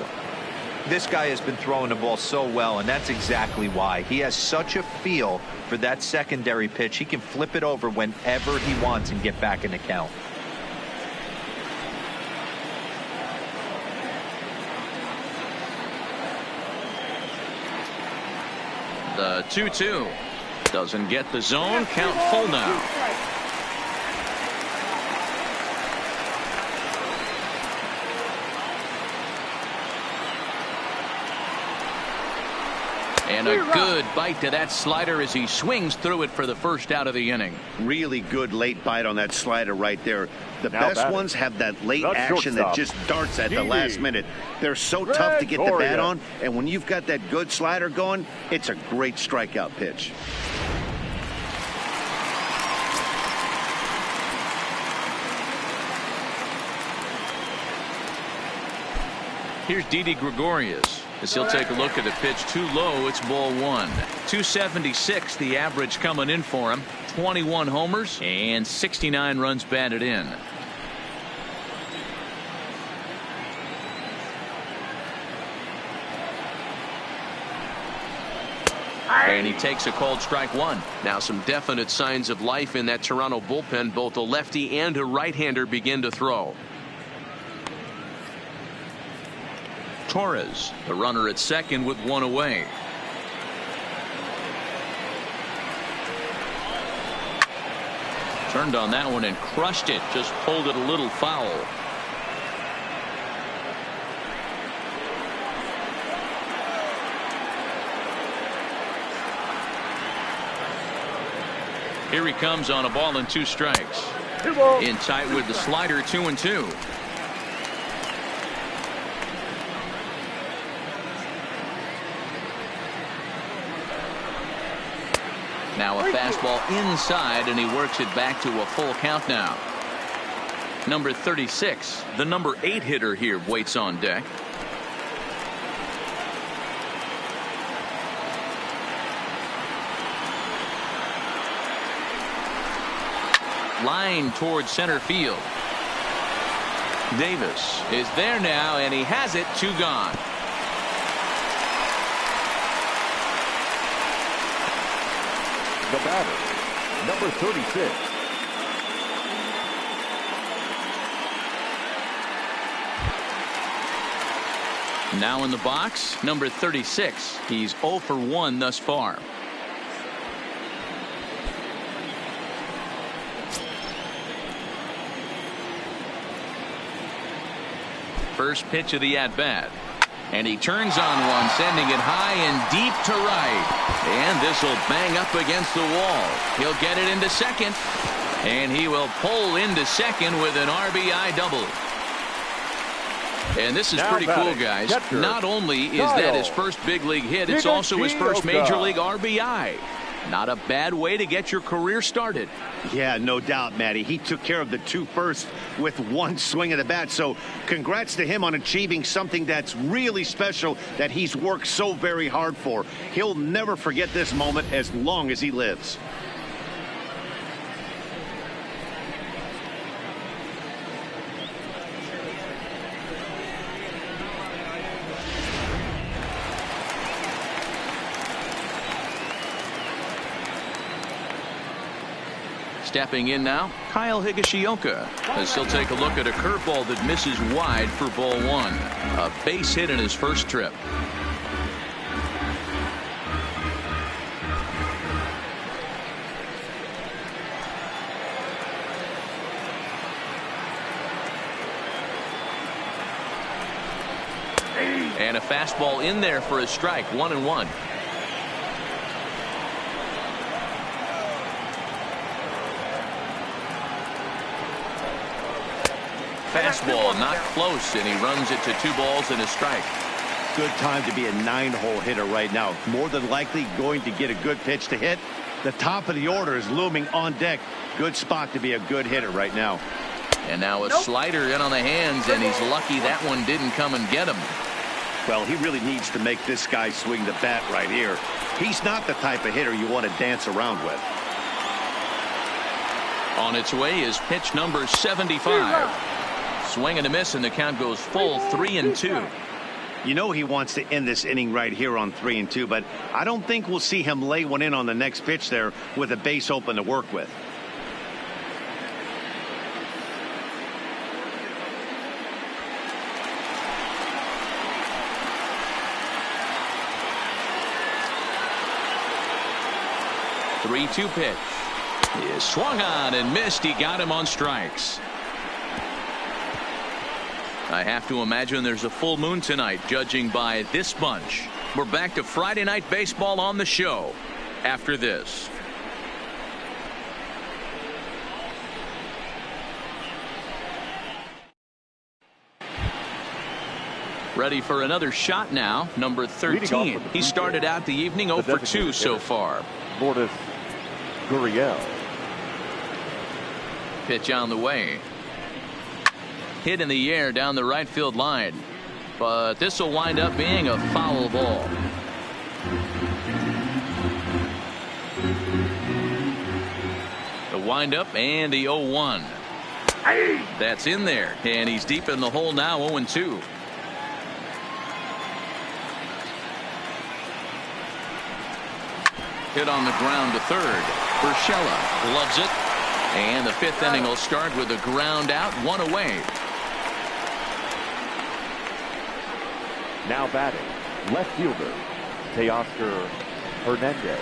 D: This guy has been throwing the ball so well, and that's exactly why. He has such a feel for that secondary pitch. He can flip it over whenever he wants and get back in the count.
A: The 2-2. Doesn't get the zone. Count full now. And a good bite to that slider as he swings through it for the first out of the inning.
B: Really good late bite on that slider right there. The best ones have that late action that just darts at the last minute. They're so tough to get the bat on, and when you've got that good slider going, it's a great strikeout pitch.
A: Here's Didi Gregorius as he'll take a look at a pitch too low. It's ball 1. 276 the average coming in for him. 21 homers and 69 runs batted in. And he takes a called strike 1. Now some definite signs of life in that Toronto bullpen. Both a lefty and a right-hander begin to throw. Torres, the runner at second with 1 away. Turned on that one and crushed it. Just pulled it a little foul. Here he comes on a ball and 2 strikes. In tight with the slider, 2-2. Now a fastball inside, and he works it back to a full count now. Number 36, the number 8 hitter here, waits on deck. Line towards center field. Davis is there now, and he has it. 2 gone.
C: The batter, number 36.
A: Now in the box, number 36. He's 0 for 1 thus far. First pitch of the at-bat. And he turns on one, sending it high and deep to right. And this will bang up against the wall. He'll get it into second. And he will pull into second with an RBI double. And this is pretty cool, guys. Not only is that his first big league hit, it's also his first major league RBI. Not a bad way to get your career started.
B: Yeah, no doubt, Matty. He took care of the 2 first with 1 swing of the bat. So congrats to him on achieving something that's really special that he's worked so very hard for. He'll never forget this moment as long as he lives.
A: Stepping in now, Kyle Higashioka, as he'll take a look at a curveball that misses wide for ball 1. A base hit in his first trip. And a fastball in there for a strike. 1-1. Fastball not close, and he runs it to 2 balls and a strike.
B: Good time to be a 9-hole hitter right now. More than likely going to get a good pitch to hit. The top of the order is looming on deck. Good spot to be a good hitter right now.
A: And now a slider in on the hands, and he's lucky that one didn't come and get him.
B: Well, he really needs to make this guy swing the bat right here. He's not the type of hitter you want to dance around with.
A: On its way is pitch number 75. Swing and a miss, and the count goes full 3-2.
B: You know he wants to end this inning right here on 3-2, but I don't think we'll see him lay one in on the next pitch there with a base open to work with.
A: The 3-2 pitch. He is swung on and missed. He got him on strikes. I have to imagine there's a full moon tonight, judging by this bunch. We're back to Friday Night Baseball on the show after this. Ready for another shot now, number 13. He started out the evening 0 for 2 so far.
C: Lourdes Gurriel.
A: Pitch on the way. Hit in the air down the right field line, but this will wind up being a foul ball. The windup and the 0-1. That's in there, and he's deep in the hole now. 0-2. Hit on the ground to third. Urshela loves it, and the 5th inning will start with a ground out, 1 away.
C: Now batting, left fielder, Teoscar Hernandez.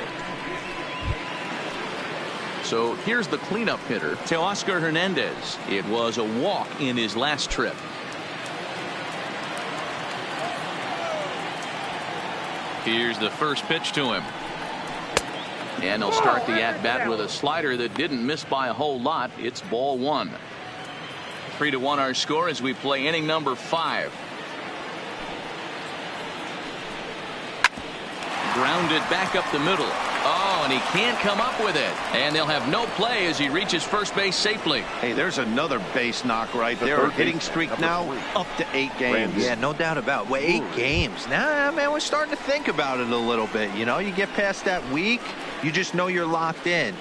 A: So here's the cleanup hitter, Teoscar Hernandez. It was a walk in his last trip. Here's the first pitch to him. And he'll start the at-bat with a slider that didn't miss by a whole lot. It's ball one. 3-1 our score as we play inning number 5. Grounded back up the middle. Oh, and he can't come up with it. And they'll have no play as he reaches first base safely.
B: Hey, there's another base knock right there. A hitting streak now up to 8 games.
D: Yeah, no doubt about it. Well, 8 games. Now, man, we're starting to think about it a little bit. You know, you get past that week, you just know you're locked in.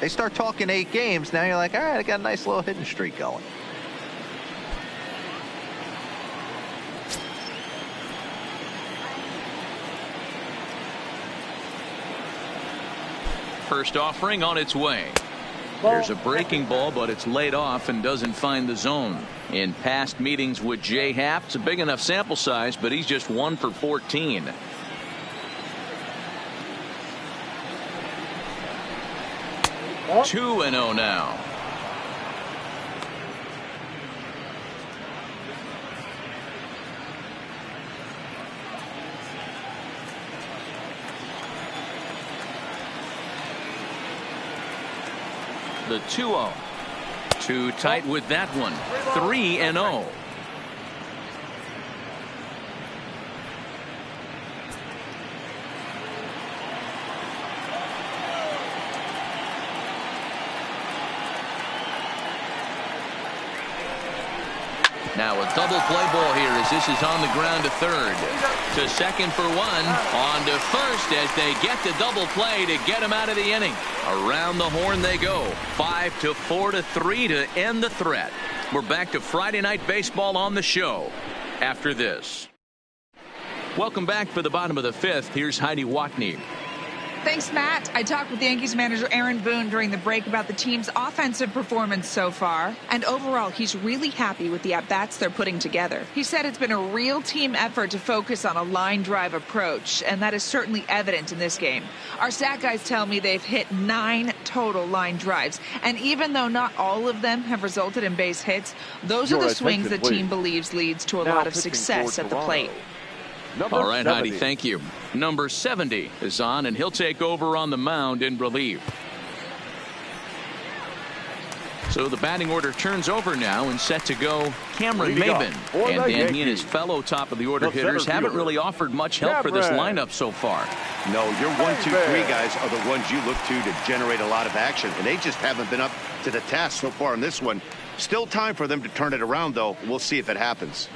D: They start talking 8 games, now you're like, all right, I got a nice little hitting streak going.
A: First offering on its way. There's a breaking ball, but it's laid off and doesn't find the zone. In past meetings with Jay Happ, it's a big enough sample size, but he's just 1 for 14. Oh. 2-0 now. The 2-0. Too tight with that one. 3-0. Now a double play ball here as this is on the ground to third. To second for 1. On to first as they get the double play to get him out of the inning. Around the horn they go. 5-4-3 to end the threat. We're back to Friday Night Baseball on the show after this. Welcome back for the bottom of the 5th. Here's Heidi Watney.
F: Thanks, Matt. I talked with Yankees manager Aaron Boone during the break about the team's offensive performance so far. And overall, he's really happy with the at-bats they're putting together. He said it's been a real team effort to focus on a line drive approach, and that is certainly evident in this game. Our stat guys tell me they've hit 9 total line drives. And even though not all of them have resulted in base hits, those are the swings the team believes leads to a lot of success at the plate.
A: All right, Heidi, thank you. Number 70 is on, and he'll take over on the mound in relief. So the batting order turns over now and set to go Cameron Maben. And Dan, he and his fellow top-of-the-order hitters haven't really offered much help for this lineup so far.
B: No, your 1, 2, 3 guys are the ones you look to generate a lot of action, and they just haven't been up to the task so far in this one. Still time for them to turn it around, though. We'll see if it happens.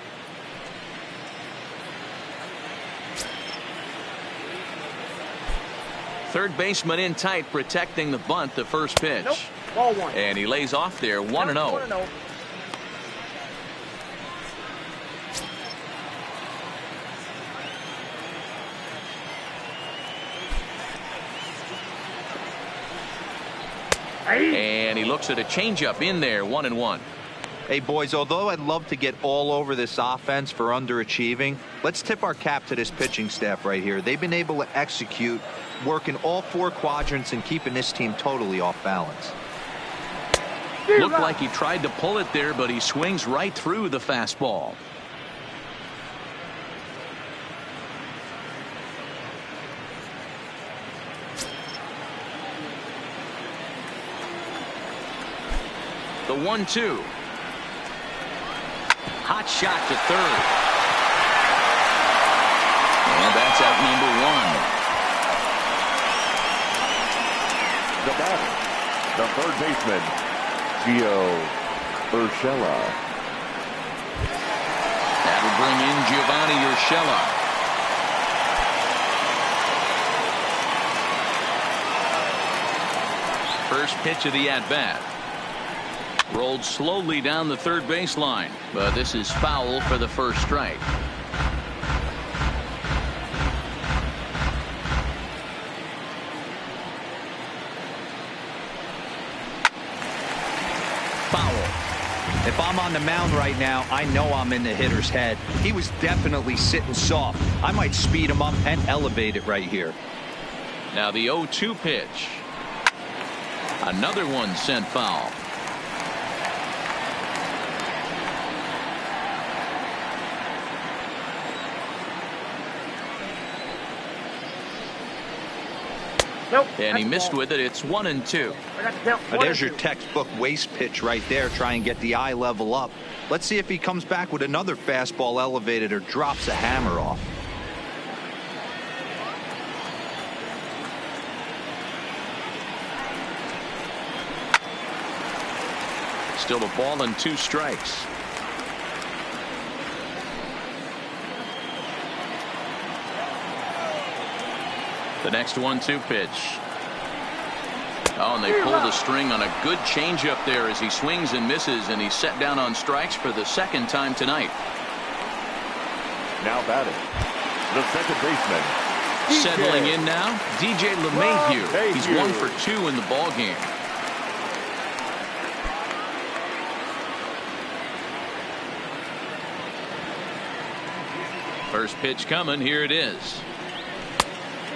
A: Third baseman in tight, protecting the bunt, the first pitch.
E: Nope. Ball 1.
A: And he lays off there, 1-0.
E: 1-0.
A: And he looks at a changeup in there, 1-1.
D: Hey, boys, although I'd love to get all over this offense for underachieving, let's tip our cap to this pitching staff right here. They've been able to execute, working all 4 quadrants and keeping this team totally off balance.
A: Looked like he tried to pull it there, but he swings right through the fastball. The 1-2. Hot shot to third. And that's out number 1.
C: The batter, the third baseman, Gio Urshela.
A: That'll bring in Giovanni Urshela. First pitch of the at-bat. Rolled slowly down the third baseline, but this is foul for the first strike.
D: Foul. If I'm on the mound right now, I know I'm in the hitter's head. He was definitely sitting soft. I might speed him up and elevate it right here.
A: Now the 0-2 pitch. Another one sent foul.
E: Nope.
A: And he missed with it. It's 1-2.
E: I got the count.
D: There's your textbook waste pitch right there. Try and get the eye level up. Let's see if he comes back with another fastball elevated or drops a hammer off.
A: Still a ball and 2 strikes. The next 1-2 pitch. Oh, and they pull the string on a good changeup there as he swings and misses, and he's set down on strikes for the second time tonight.
C: Now batting, the second baseman.
A: Settling in now, DJ LeMahieu. He's 1 for 2 in the ball game. First pitch coming. Here it is.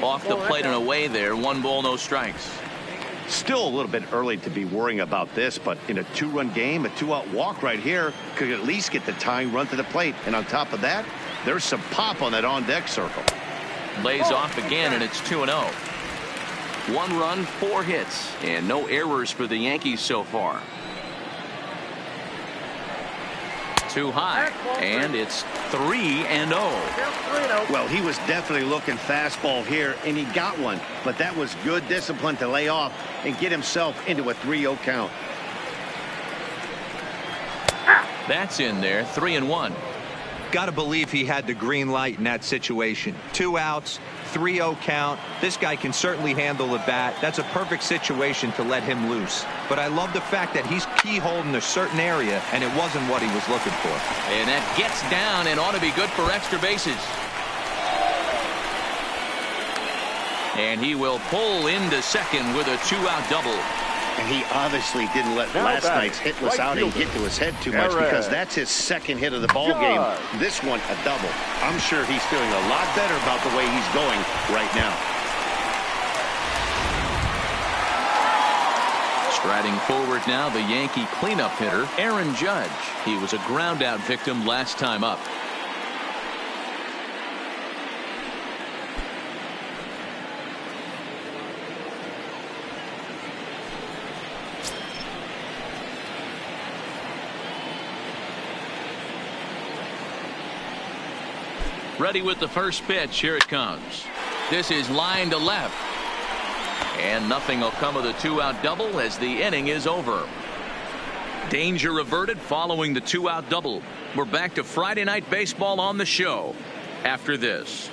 A: Off the plate and away there. 1 ball, no strikes.
B: Still a little bit early to be worrying about this, but in a 2-run game, a 2-out walk right here could at least get the tying run to the plate. And on top of that, there's some pop on that on-deck circle.
A: Lays off again, and it's 2-0. 1 run, 4 hits, and no errors for the Yankees so far. Too high, and it's 3-0.
B: Well, he was definitely looking fastball here, and he got one. But that was good discipline to lay off and get himself into a 3-0 count.
A: That's in there. 3-1.
D: Got to believe he had the green light in that situation. 2 outs, 3-0 count. This guy can certainly handle the bat. That's a perfect situation to let him loose. But I love the fact that he's keyholed in a certain area, and it wasn't what he was looking for.
A: And that gets down and ought to be good for extra bases. And he will pull into second with a 2-out double.
B: And he obviously didn't let last night's hitless outing get to his head too much, because that's his second hit of the ball game. This one, a double. I'm sure he's feeling a lot better about the way he's going right now.
A: Striding forward now, the Yankee cleanup hitter, Aaron Judge. He was a ground-out victim last time up. Ready with the first pitch. Here it comes. This is line to left. And nothing will come of the 2-out double as the inning is over. Danger averted following the 2-out double. We're back to Friday Night Baseball on the show after this.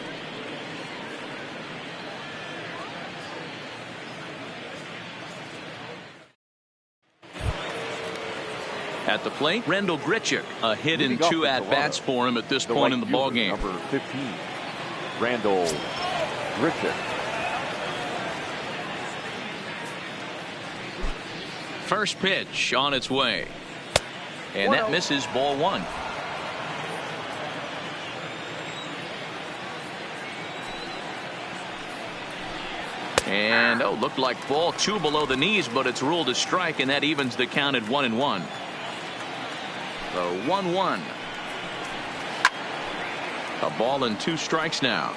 A: At the plate, Randall Grichuk. A hit in 2 at-bats for him at this point in the ballgame.
C: Number 15, Randall Grichuk.
A: First pitch on its way. And that misses, ball 1. And, looked like ball 2 below the knees, but it's ruled a strike, and that evens the count at 1-1. The 1-1. A ball and 2 strikes now.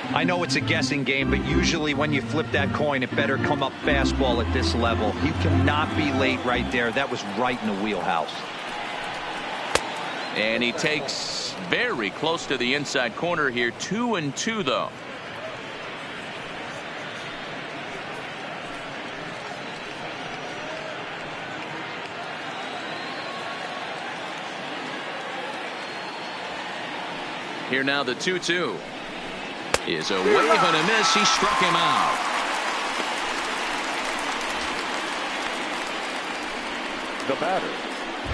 D: I know it's a guessing game, but usually when you flip that coin, it better come up fastball at this level. He cannot be late right there. That was right in the wheelhouse.
A: And he takes very close to the inside corner here. 2-2 though. Here now the 2-2 is a wave and a miss. He struck him out.
C: The batter,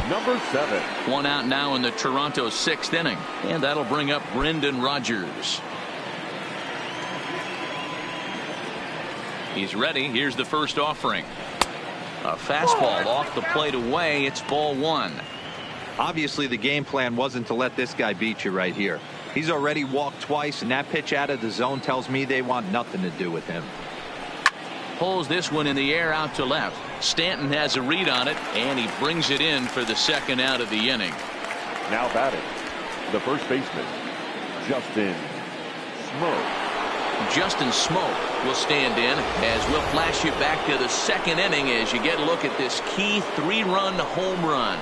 C: number 7.
A: 1 out now in the Toronto 6th inning, and that'll bring up Brendan Rodgers. He's ready. Here's the first offering. A fastball off the plate away. It's ball 1.
D: Obviously the game plan wasn't to let this guy beat you right here. He's already walked twice, and that pitch out of the zone tells me they want nothing to do with him.
A: Pulls this one in the air out to left. Stanton has a read on it, and he brings it in for the second out of the inning.
C: Now batting, the first baseman, Justin Smoke.
A: Justin Smoke will stand in as we'll flash you back to the second inning as you get a look at this key 3-run home run.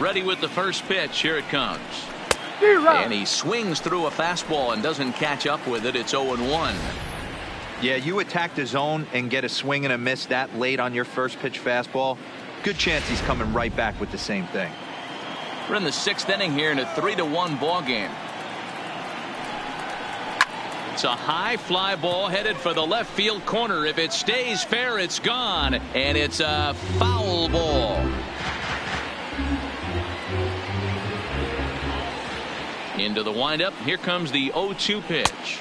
A: Ready with the first pitch. Here it comes. And he swings through a fastball and doesn't catch up with it. It's 0-1.
D: Yeah, you attack the zone and get a swing and a miss that late on your first pitch fastball. Good chance he's coming right back with the same thing.
A: We're in the 6th inning here in a 3-1 ball game. It's a high fly ball headed for the left field corner. If it stays fair, it's gone. And it's a foul ball. Into the windup. Here comes the 0-2 pitch.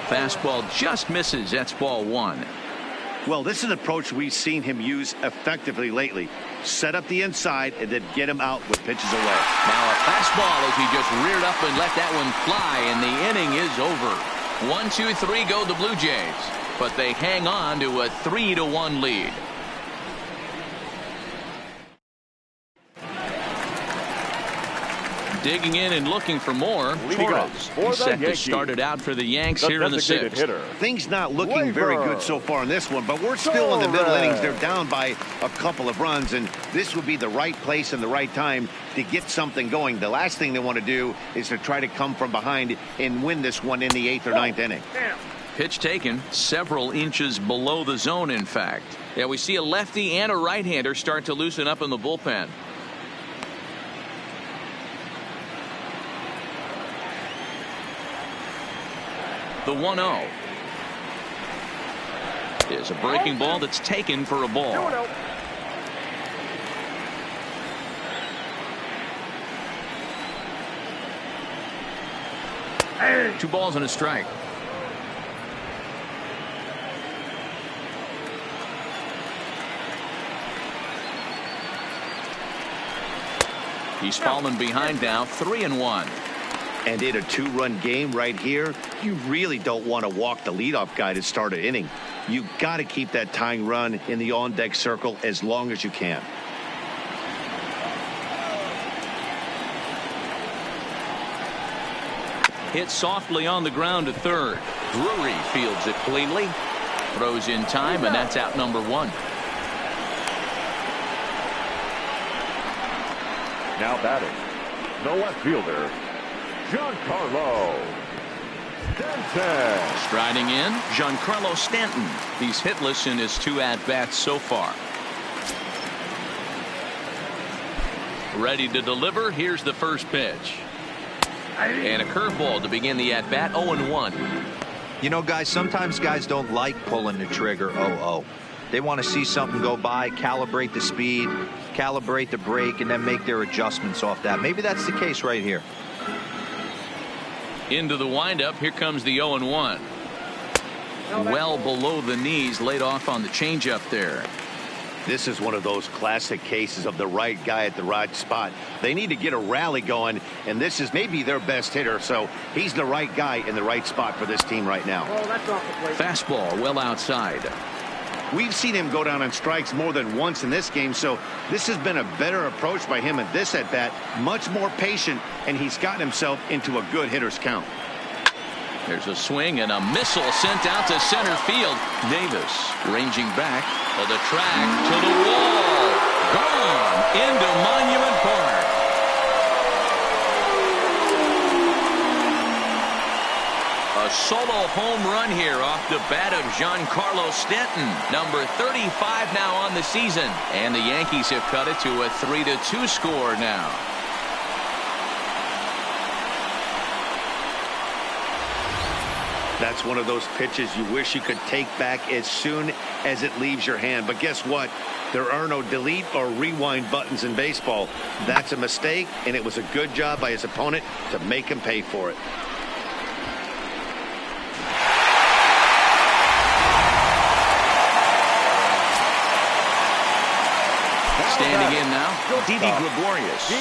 A: Fastball just misses. That's ball 1.
B: Well, this is an approach we've seen him use effectively lately. Set up the inside and then get him out with pitches away.
A: Now a fastball as he just reared up and let that one fly, and the inning is over. 1-2-3 go the Blue Jays, but they hang on to a 3-1 lead. Digging in and looking for more. Torres. He's set to start it out for the Yanks here in the 6th.
B: Things not looking very good so far in this one, but we're still in the middle innings. They're down by a couple of runs, and this would be the right place and the right time to get something going. The last thing they want to do is to try to come from behind and win this one in the 8th or 9th inning.
A: Pitch taken several inches below the zone, in fact. Yeah, we see a lefty and a right-hander start to loosen up in the bullpen. The 1-0 is a breaking ball that's taken for a ball. Two balls and a strike. He's fallen behind now, 3-1.
B: And in a 2-run game right here, you really don't want to walk the leadoff guy to start an inning. You got to keep that tying run in the on-deck circle as long as you can.
A: Hit softly on the ground to third. Drury fields it cleanly. Throws in time, and that's out number 1.
C: Now batting, the left fielder, Giancarlo Stanton.
A: Striding in, Giancarlo Stanton. He's hitless in his 2 at-bats so far. Ready to deliver. Here's the first pitch. And a curveball to begin the at-bat. 0-1.
D: You know, guys, sometimes guys don't like pulling the trigger 0-0. They want to see something go by, calibrate the speed, calibrate the break, and then make their adjustments off that. Maybe that's the case right here.
A: Into the windup. Here comes the 0-1. Well below the knees, laid off on the changeup there.
B: This is one of those classic cases of the right guy at the right spot. They need to get a rally going, and this is maybe their best hitter, so he's the right guy in the right spot for this team right now.
A: Fastball well outside.
B: We've seen him go down on strikes more than once in this game, so this has been a better approach by him at this at-bat. Much more patient, and he's gotten himself into a good hitter's count.
A: There's a swing and a missile sent out to center field. Davis ranging back to the track, to the wall. Gone into Monument Park. A solo home run here off the bat of Giancarlo Stanton, number 35 now on the season. And the Yankees have cut it to a 3-2 score now.
B: That's one of those pitches you wish you could take back as soon as it leaves your hand. But guess what? There are no delete or rewind buttons in baseball. That's a mistake, and it was a good job by his opponent to make him pay for it.
A: Standing in now, Didi Gregorius.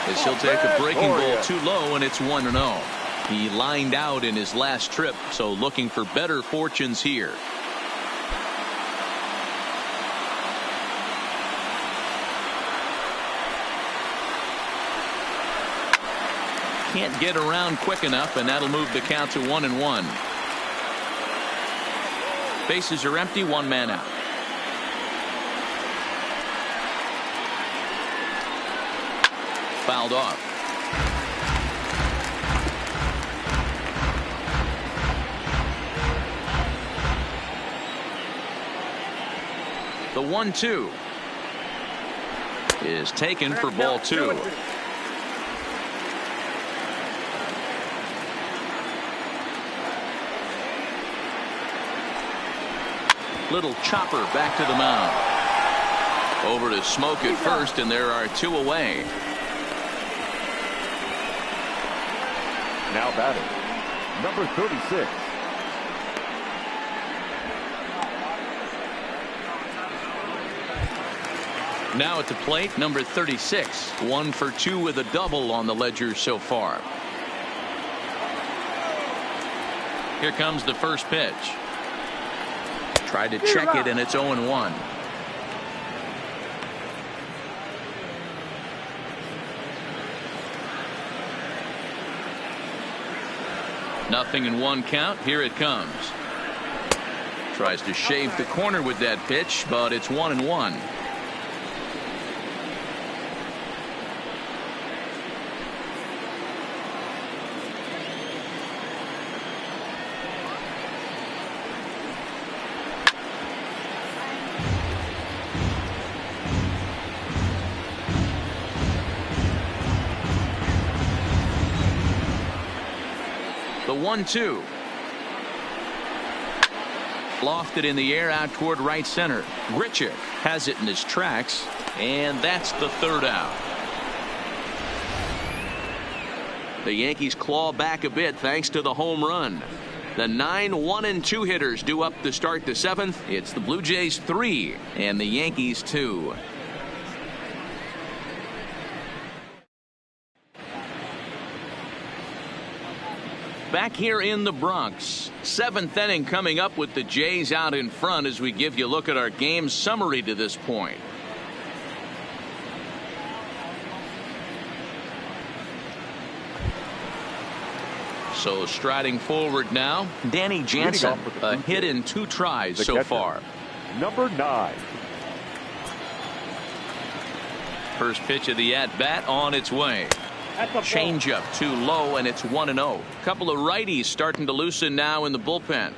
A: As he'll take a breaking ball too low, and it's 1-0. He lined out in his last trip, so looking for better fortunes here. Can't get around quick enough, and that'll move the count to 1-1. Bases are empty, one man out. Fouled off. The 1-2 is taken for ball 2. Little chopper back to the mound. Over to Smoke at first, and there are 2 away.
C: Now batting, number 36.
A: Now at the plate, number 36. 1 for 2 with a double on the ledger so far. Here comes the first pitch. Tried to check it, and it's 0-1. Nothing in 1 count. Here it comes. Tries to shave the corner with that pitch, but it's 1-1. The 1-2. Lofted in the air out toward right center. Grichuk has it in his tracks, and that's the 3rd out. The Yankees claw back a bit thanks to the home run. The 9 1-2 hitters due up to start the 7th. It's the Blue Jays 3 and the Yankees 2. Back here in the Bronx, 7th inning coming up with the Jays out in front as we give you a look at our game summary to this point. So striding forward now, Danny Jansen, a hit in 2 tries so far.
C: Number 9.
A: First pitch of the at-bat on its way. Changeup too low, and it's 1-0. Couple of righties starting to loosen now in the bullpen.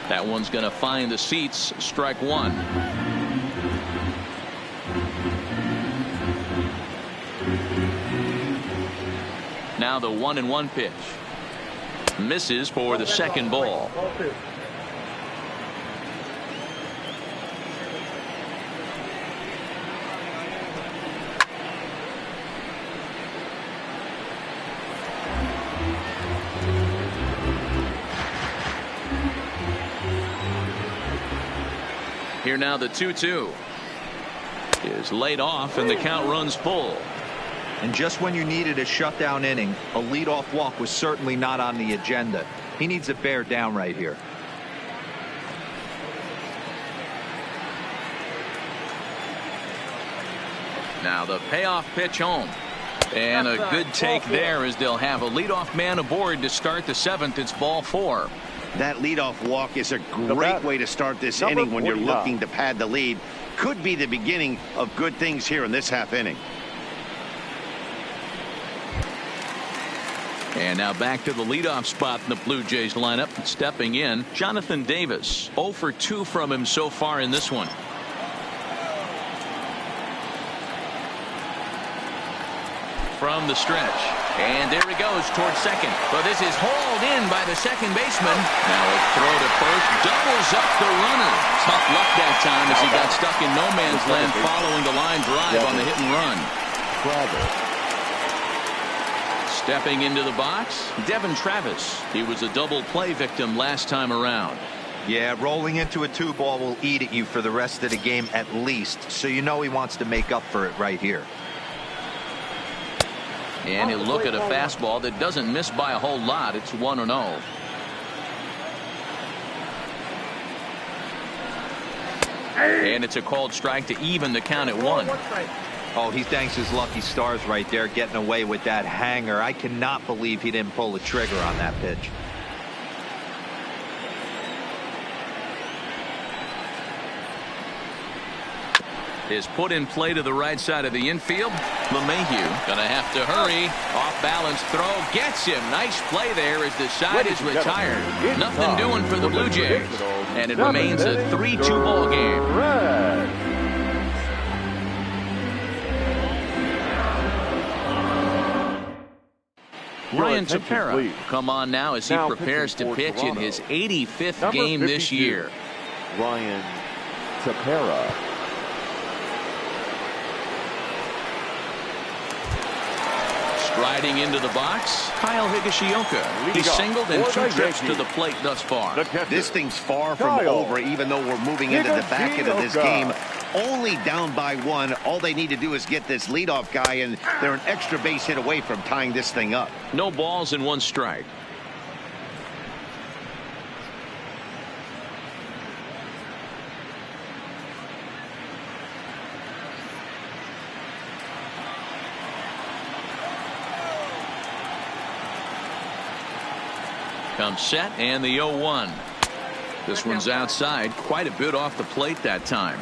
A: That one's going to find the seats. Strike 1. Now the 1-1 pitch. Misses for the 2nd ball. Here now the 2-2 is laid off, and the count runs full.
D: And just when you needed a shutdown inning, a leadoff walk was certainly not on the agenda. He needs to bear down right here.
A: Now the payoff pitch home. And a good take there as they'll have a leadoff man aboard to start the 7th. It's ball 4.
B: That leadoff walk is a great way to start this inning when you're looking to pad the lead. Could be the beginning of good things here in this half inning.
A: And now back to the leadoff spot in the Blue Jays lineup. Stepping in, Jonathan Davis. 0 for 2 from him so far in this one. From the stretch. And there he goes towards second. But this is hauled in by the second baseman. Now a throw to first. Doubles up the runner. Tough luck that time as he got stuck in no man's land following the line drive on the hit and run. Stepping into the box, Devin Travis. He was a double play victim last time around.
D: Yeah, rolling into a 2-ball will eat at you for the rest of the game at least, so you know he wants to make up for it right here.
A: And he'll look at a fastball that doesn't miss by a whole lot. It's 1-0. And it's a called strike to even the count at 1.
D: Oh, he thanks his lucky stars right there, getting away with that hanger. I cannot believe he didn't pull the trigger on that pitch.
A: Is put in play to the right side of the infield. LeMahieu gonna have to hurry. Off balance throw gets him. Nice play there as the side is retired. Nothing doing for the Blue Jays. And it remains a 3-2 ball game. Ryan Tepera come on now as he prepares to pitch in his 85th game this year.
C: Ryan Tepera.
A: Riding into the box, Kyle Higashioka. He's singled in 2 trips to the plate thus far.
B: This thing's far from over, even though we're moving into the back end of this game. Only down by 1. All they need to do is get this leadoff guy, and they're an extra base hit away from tying this thing up.
A: No balls and 1 strike. Comes set and the 0-1. This one's outside, quite a bit off the plate that time.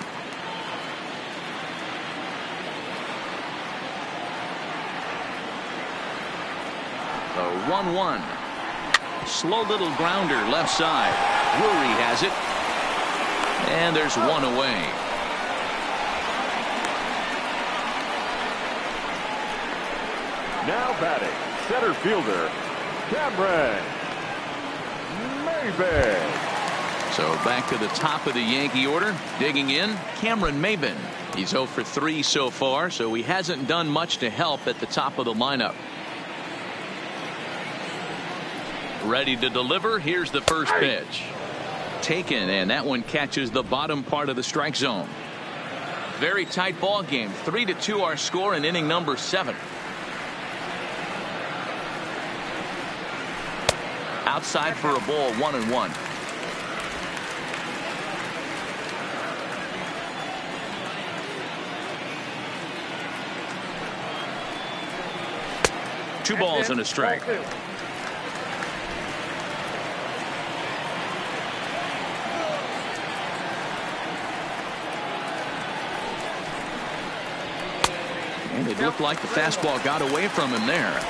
A: The 1-1. Slow little grounder left side. Drury has it. And there's 1 away.
C: Now batting, center fielder, Cameron.
A: So back to the top of the Yankee order. Digging in, Cameron Maybin. He's 0 for 3 so far, so he hasn't done much to help at the top of the lineup. Ready to deliver. Here's the first pitch. Taken, and that one catches the bottom part of the strike zone. Very tight ball game. 3-2 our score in inning number 7. Outside for a ball, 1-1. Two balls and a strike. And it looked like the fastball got away from him there.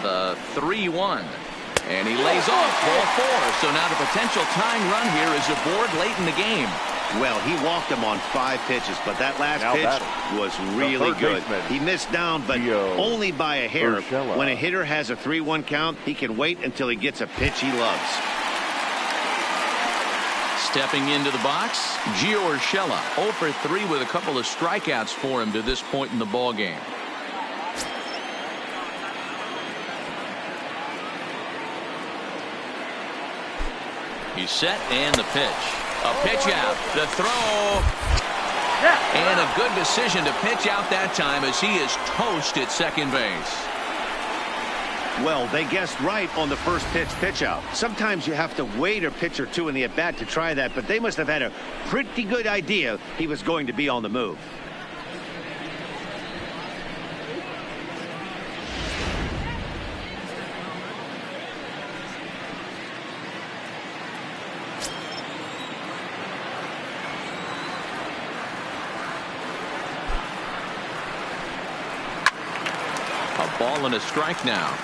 A: The 3-1. And he lays off ball 4. So now the potential tying run here is aboard late in the game.
B: Well, he walked him on 5 pitches, but that last pitch was really good. He missed down, but only by a hair. When a hitter has a 3-1 count, he can wait until he gets a pitch he loves.
A: Stepping into the box, Gio Urshela, 0 for 3 with a couple of strikeouts for him to this point in the ball game. He's set and the pitch. A pitch out. The throw. And a good decision to pitch out that time as he is toast at second base.
B: Well, they guessed right on the first pitch out. Sometimes you have to wait a pitch or 2 in the at-bat to try that, but they must have had a pretty good idea he was going to be on the move.
A: A ball and a strike now.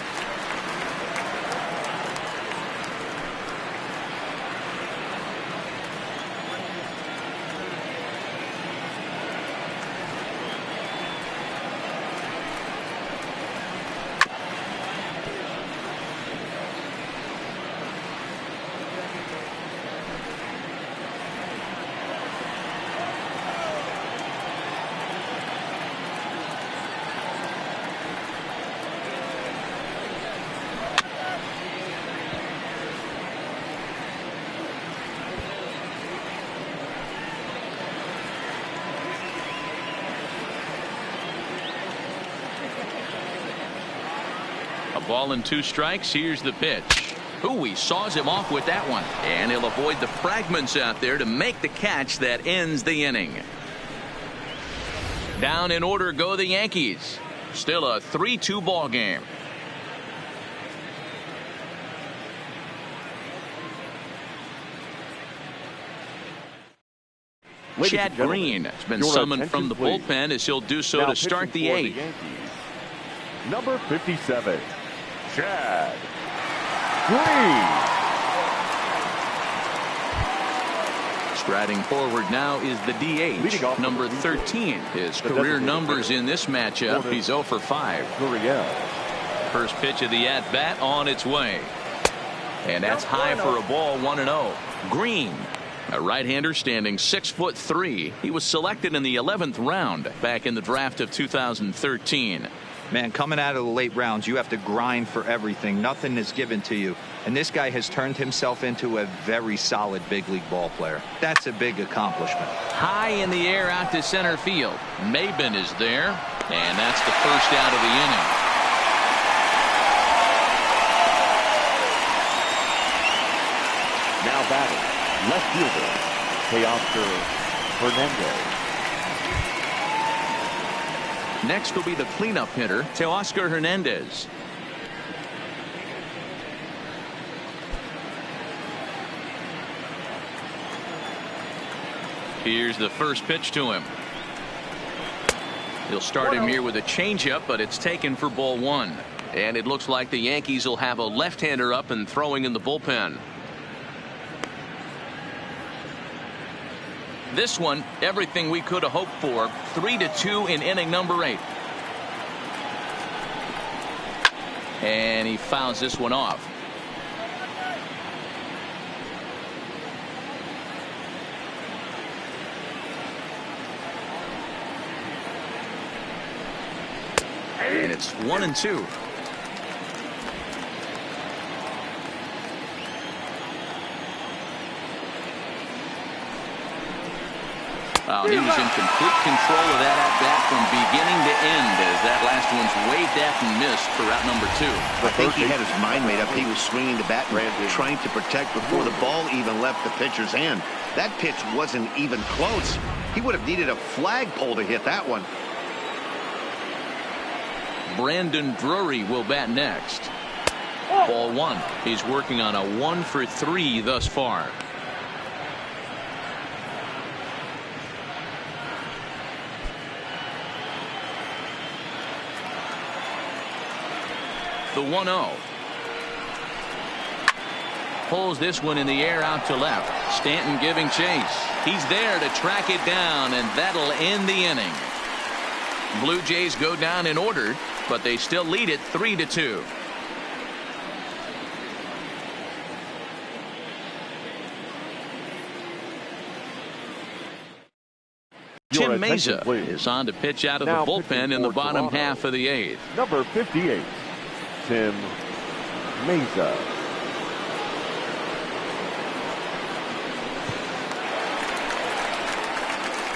A: Ball and 2 strikes. Here's the pitch. Ooh, he saws him off with that one. And he'll avoid the fragments out there to make the catch that ends the inning. Down in order go the Yankees. Still a 3-2 ball game. Chad Green has been summoned from the bullpen as he'll do so to start the 8th.
C: Number 57, Chad Green.
A: Striding forward now is the DH, number 13. His career numbers in this matchup, he's 0 for 5. First pitch of the at-bat on its way. And that's high for a ball, 1-0. Green, a right-hander standing 6'3". He was selected in the 11th round back in the draft of 2013.
D: Man, coming out of the late rounds, you have to grind for everything. Nothing is given to you. And this guy has turned himself into a very solid big league ball player. That's a big accomplishment.
A: High in the air out to center field. Maben is there, and that's the first out of the inning.
C: Now batting, left fielder, Teoscar Hernandez.
A: Next will be the cleanup hitter, Teoscar Hernandez. Here's the first pitch to him. He'll start him here with a changeup, but it's taken for ball 1. And it looks like the Yankees will have a left-hander up and throwing in the bullpen. This one, everything we could have hoped for. 3-2 in inning number 8. And he fouls this one off. And it's 1-2. Well, he was in complete control of that at-bat from beginning to end as that last one's waved at and missed for out number 2.
B: I think he had his mind made up. He was swinging the bat and trying to protect before the ball even left the pitcher's hand. That pitch wasn't even close. He would have needed a flagpole to hit that one.
A: Brandon Drury will bat next. Ball 1. He's working on a 1 for 3 thus far. The 1-0. Pulls this one in the air out to left. Stanton giving chase. He's there to track it down, and that'll end the inning. Blue Jays go down in order, but they still lead it 3-2. Tim Mesa is on to pitch out of the bullpen in the bottom half of the 8th.
C: Number 58, Tim Mesa.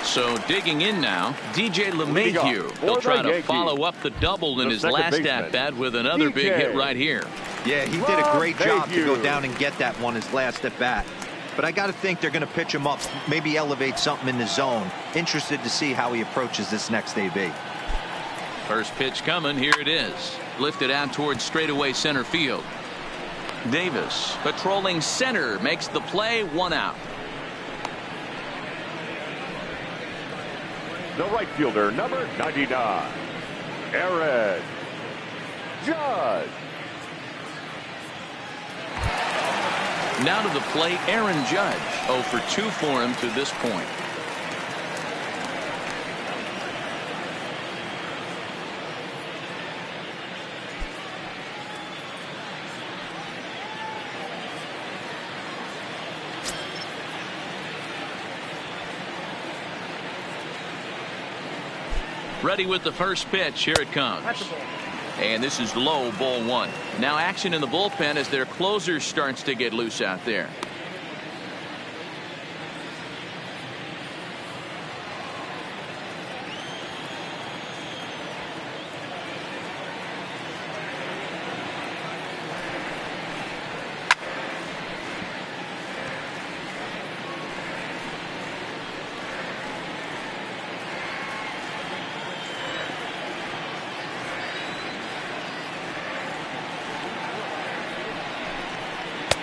A: So digging in now, DJ LeMahieu. He'll try to follow up the double in his last at-bat with another big hit right here.
D: Yeah, he did a great job to go down and get that one his last at-bat. But I got to think they're going to pitch him up, maybe elevate something in the zone. Interested to see how he approaches this next AB.
A: First pitch coming. Here it is. Lifted out towards straightaway center field. Davis patrolling center makes the play. 1 out.
C: The right fielder, number 99, Aaron Judge.
A: Now to the plate, Aaron Judge. 0 for 2 for him to this point. Ready with the first pitch. Here it comes. And this is low, ball 1. Now action in the bullpen as their closer starts to get loose out there.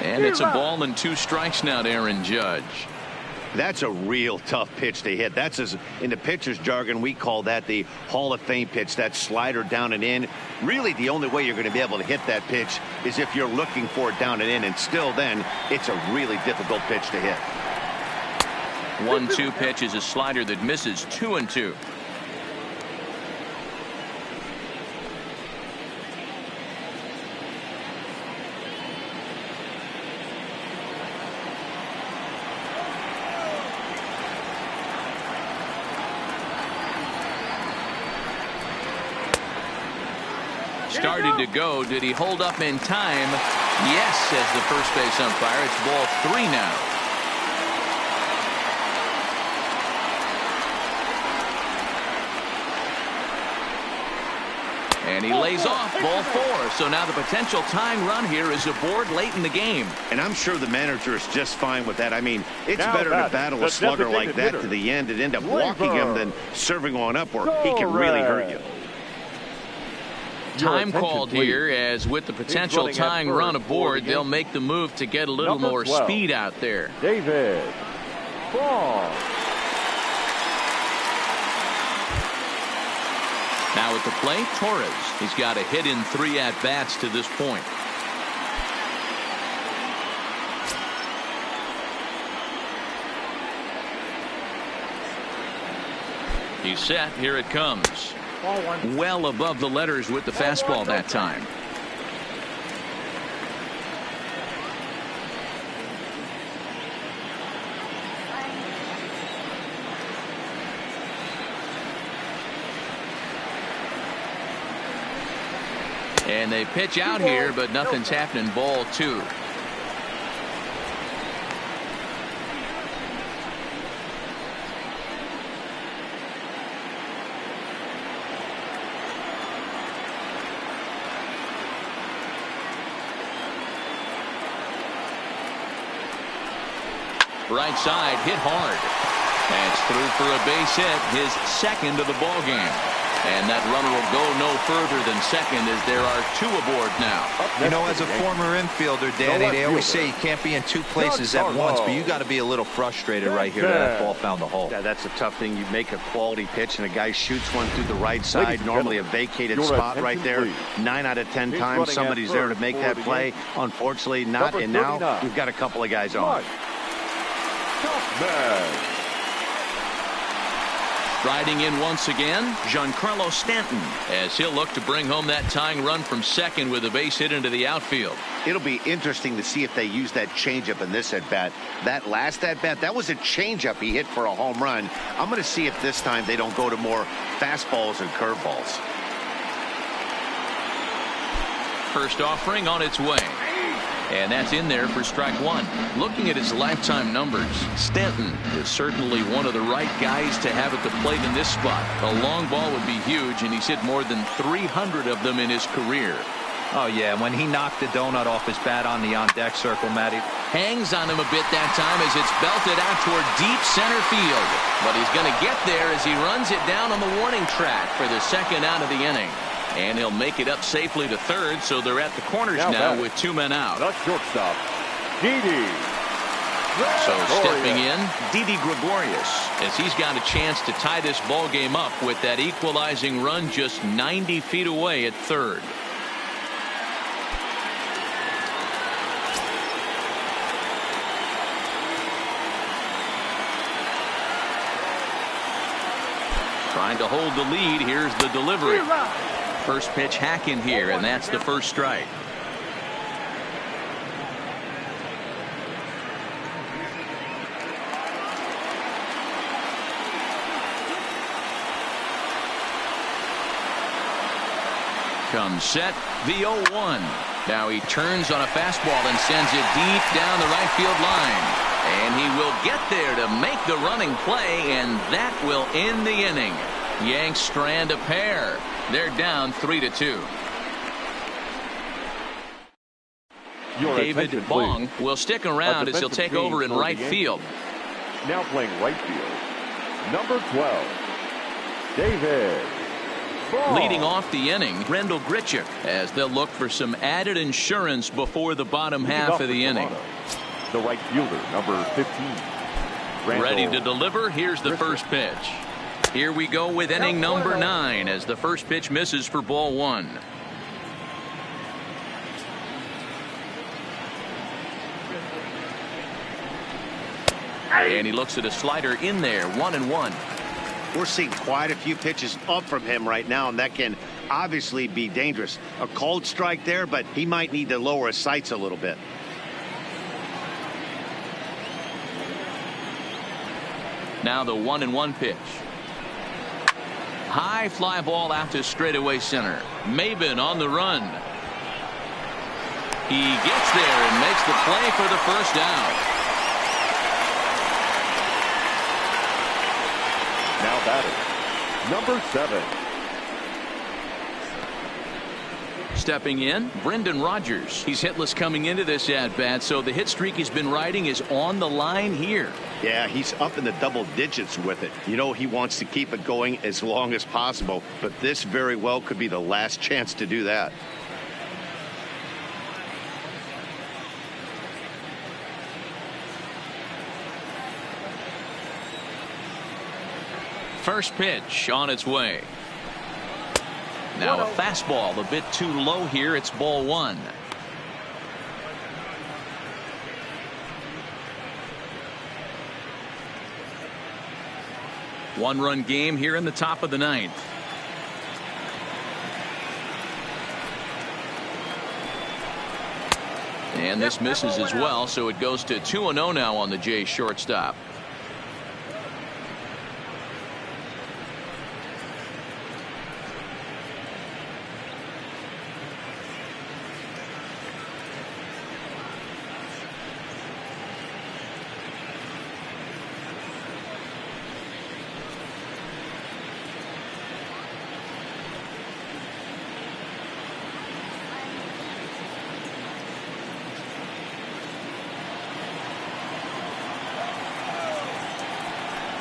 A: And it's a ball and 2 strikes now to Aaron Judge.
B: That's a real tough pitch to hit. That's, in the pitcher's jargon, we call that the Hall of Fame pitch, that slider down and in. Really, the only way you're going to be able to hit that pitch is if you're looking for it down and in, and still then, it's a really difficult pitch to hit.
A: 1-2 pitch is a slider that misses 2-2. Started to go. Did he hold up in time? Yes, says the first base umpire. It's ball 3 now. And he lays off ball 4. So now the potential tying run here is aboard late in the game.
B: And I'm sure the manager is just fine with that. I mean, it's
C: Now
B: better to
C: that's
B: battle
C: the
B: a slugger like that
C: designated
B: to the end and end up
C: hitter.
B: walking him than serving on up where he can really hurt you.
A: Time called here, as with the potential
C: running at
A: tying
C: first
A: run
C: for
A: aboard,
C: the
A: they'll
C: game.
A: make the move to get a little
C: Number
A: more
C: 12.
A: speed out there.
C: David Braun.
A: Now at the plate, Torres. He's got a hit in 3 at-bats to this point. He's set. Here it comes.
E: Ball 1.
A: Well above the letters with the fastball that time. And they pitch out here, but nothing's happening. Ball 2. Right side, hit hard. That's through for a base hit, his second of the ball game. And that runner will go no further than second, as there are 2 aboard now.
D: You know, as a former infielder, Danny, they always say you can't be in 2 places at once, but you got to be a little frustrated right here that ball found the hole.
B: Yeah, that's a tough thing. You make a quality pitch and a guy shoots one through the right side, normally a vacated spot right there. 9 out of 10 times somebody's there to make that play. Unfortunately not, and now we've got a couple of guys on.
A: Riding in once again, Giancarlo Stanton, as he'll look to bring home that tying run from second with a base hit into the outfield.
B: It'll be interesting to see if they use that changeup in this at-bat. That last at-bat, that was a changeup he hit for a home run. I'm going to see if this time they don't go to more fastballs and curveballs.
A: First offering on its way. And that's in there for strike 1. Looking at his lifetime numbers, Stanton is certainly one of the right guys to have at the plate in this spot. A long ball would be huge, and he's hit more than 300 of them in his career.
D: Oh, yeah, when he knocked the donut off his bat on the on-deck circle, Matty.
A: Hangs on him a bit that time as it's belted out toward deep center field. But he's going to get there as he runs it down on the warning track for the second out of the inning. And he'll make it up safely to third, so they're at the corners now with 2 men out.
C: The shortstop, Didi.
A: So stepping in, Didi Gregorius, as he's got a chance to tie this ball game up with that equalizing run just 90 feet away at third. Trying to hold the lead. Here's the delivery. First pitch hack in here, and that's the first strike. Comes set, the 0-1. Now he turns on a fastball and sends it deep down the right field line. And he will get there to make the running play, and that will end the inning. Yanks strand a pair. They're down 3-2. David Bong will stick around as he'll take over in right field.
C: Now playing right field, number 12, David
A: Leading off the inning, Rendell Grichuk, as they'll look for some added insurance before the bottom half of the inning.
C: The right fielder, number 15.
A: Ready to deliver. Here's the first pitch. Here we go with inning number 9 as the first pitch misses for ball 1. And he looks at a slider in there, 1-1.
B: We're seeing quite a few pitches up from him right now, and that can obviously be dangerous. A cold strike there, but he might need to lower his sights a little bit.
A: Now the 1-1 pitch. High fly ball out to straightaway center. Maben on the run. He gets there and makes the play for the first down.
C: Now batting, number 7.
A: Stepping in, Brendan Rodgers. He's hitless coming into this at-bat, so the hit streak he's been riding is on the line here.
B: Yeah, he's up in the double digits with it. You know, he wants to keep it going as long as possible, but this very well could be the last chance to do that.
A: First pitch on its way. Now a fastball a bit too low here. It's ball 1. One-run game here in the top of the 9th. And this misses as well, so it goes to 2-0 now on the Jays shortstop.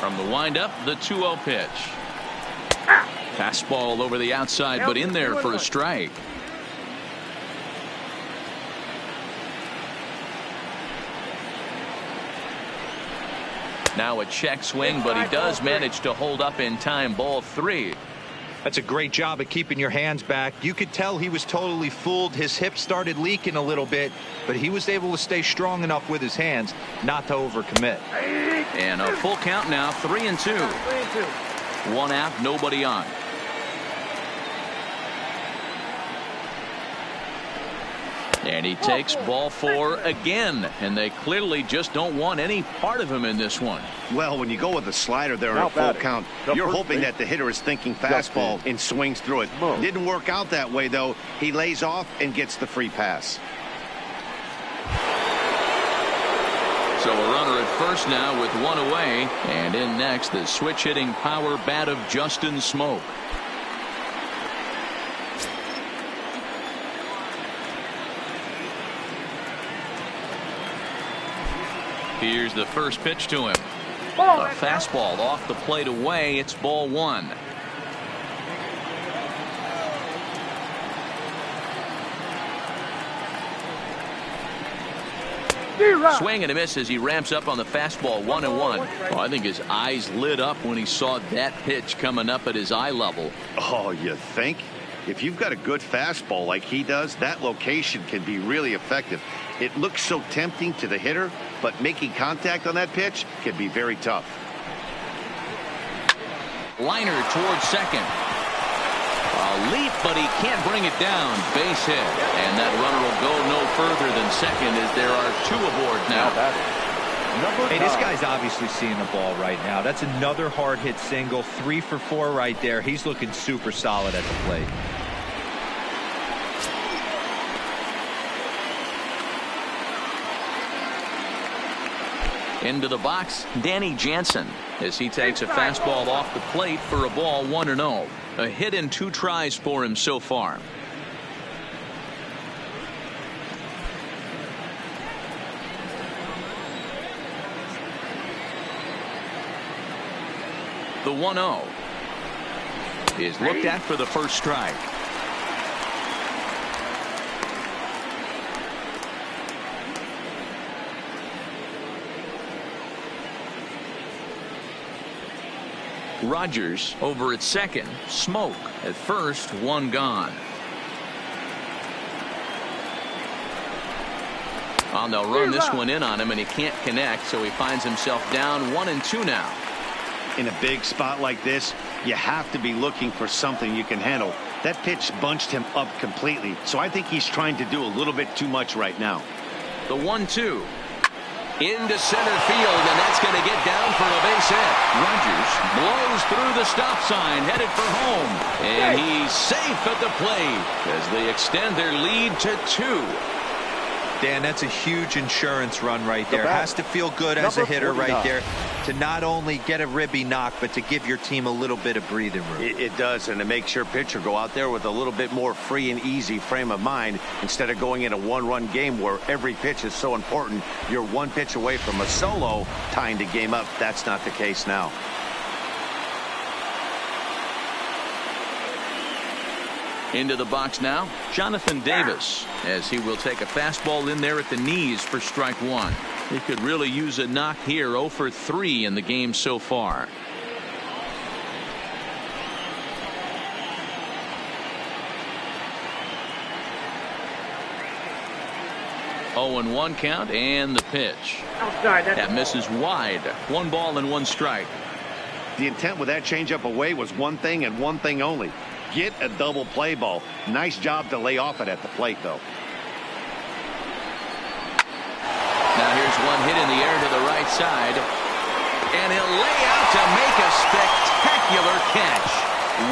A: From the windup, the 2-0 pitch. Fastball over the outside, but in there for a strike. Now a check swing, but he does manage to hold up in time. Ball 3.
D: That's a great job of keeping your hands back. You could tell he was totally fooled. His hip started leaking a little bit, but he was able to stay strong enough with his hands not to overcommit.
A: And a full count now, 3-2. 1 out, nobody on. And he takes ball 4 again, and they clearly just don't want any part of him in this one.
B: Well, when you go with a slider there in a full count, you're hoping that the hitter is thinking fastball and swings through it. Didn't work out that way, though. He lays off and gets the free pass.
A: So a runner at first now with 1 away, and in next the switch hitting power bat of Justin Smoke. Here's the first pitch to him. A fastball off the plate away. It's ball 1. Swing and a miss as he ramps up on the fastball. 1-1. Oh, I think his eyes lit up when he saw that pitch coming up at his eye level.
B: Oh, you think? If you've got a good fastball like he does, that location can be really effective. It looks so tempting to the hitter, but making contact on that pitch can be very tough.
A: Liner towards second. A leap, but he can't bring it down. Base hit. And that runner will go no further than second as there are 2 aboard now.
D: Hey, this guy's obviously seeing the ball right now. That's another hard hit single. 3 for 4 right there. He's looking super solid at the plate.
A: Into the box, Danny Jansen, as he takes a fastball off the plate for a ball. 1-0. A hit in 2 tries for him so far. The 1-0. is looked at for the first strike. Rogers over at second. Smoke at first. One gone. Oh, they'll run this one in on him, and he can't connect, so he finds himself down 1-2 now.
B: In a big spot like this, you have to be looking for something you can handle. That pitch bunched him up completely, so I think he's trying to do a little bit too much right now.
A: The 1-2. Into center field, and that's going to get down for a base hit. Rogers blows through the stop sign, headed for home. And he's safe at the plate as they extend their lead to 2.
D: Dan, that's a huge insurance run right there. Has to feel good as a hitter right there to not only get a ribby knock, but to give your team a little bit of breathing room.
B: It does, and it makes your pitcher go out there with a little bit more free and easy frame of mind instead of going in a one-run game where every pitch is so important. You're one pitch away from a solo tying the game up. That's not the case now.
A: Into the box now, Jonathan Davis, as he will take a fastball in there at the knees for strike 1. He could really use a knock here. 0 for 3 in the game so far. Oh, and 1 count, and the pitch.
E: Outside.
A: That misses wide. 1 ball and 1 strike.
B: The intent with that changeup away was one thing and one thing only. Get a double play ball. Nice job to lay off it at the plate, though.
A: Now here's one hit in the air to the right side. And he'll lay out to make a spectacular catch.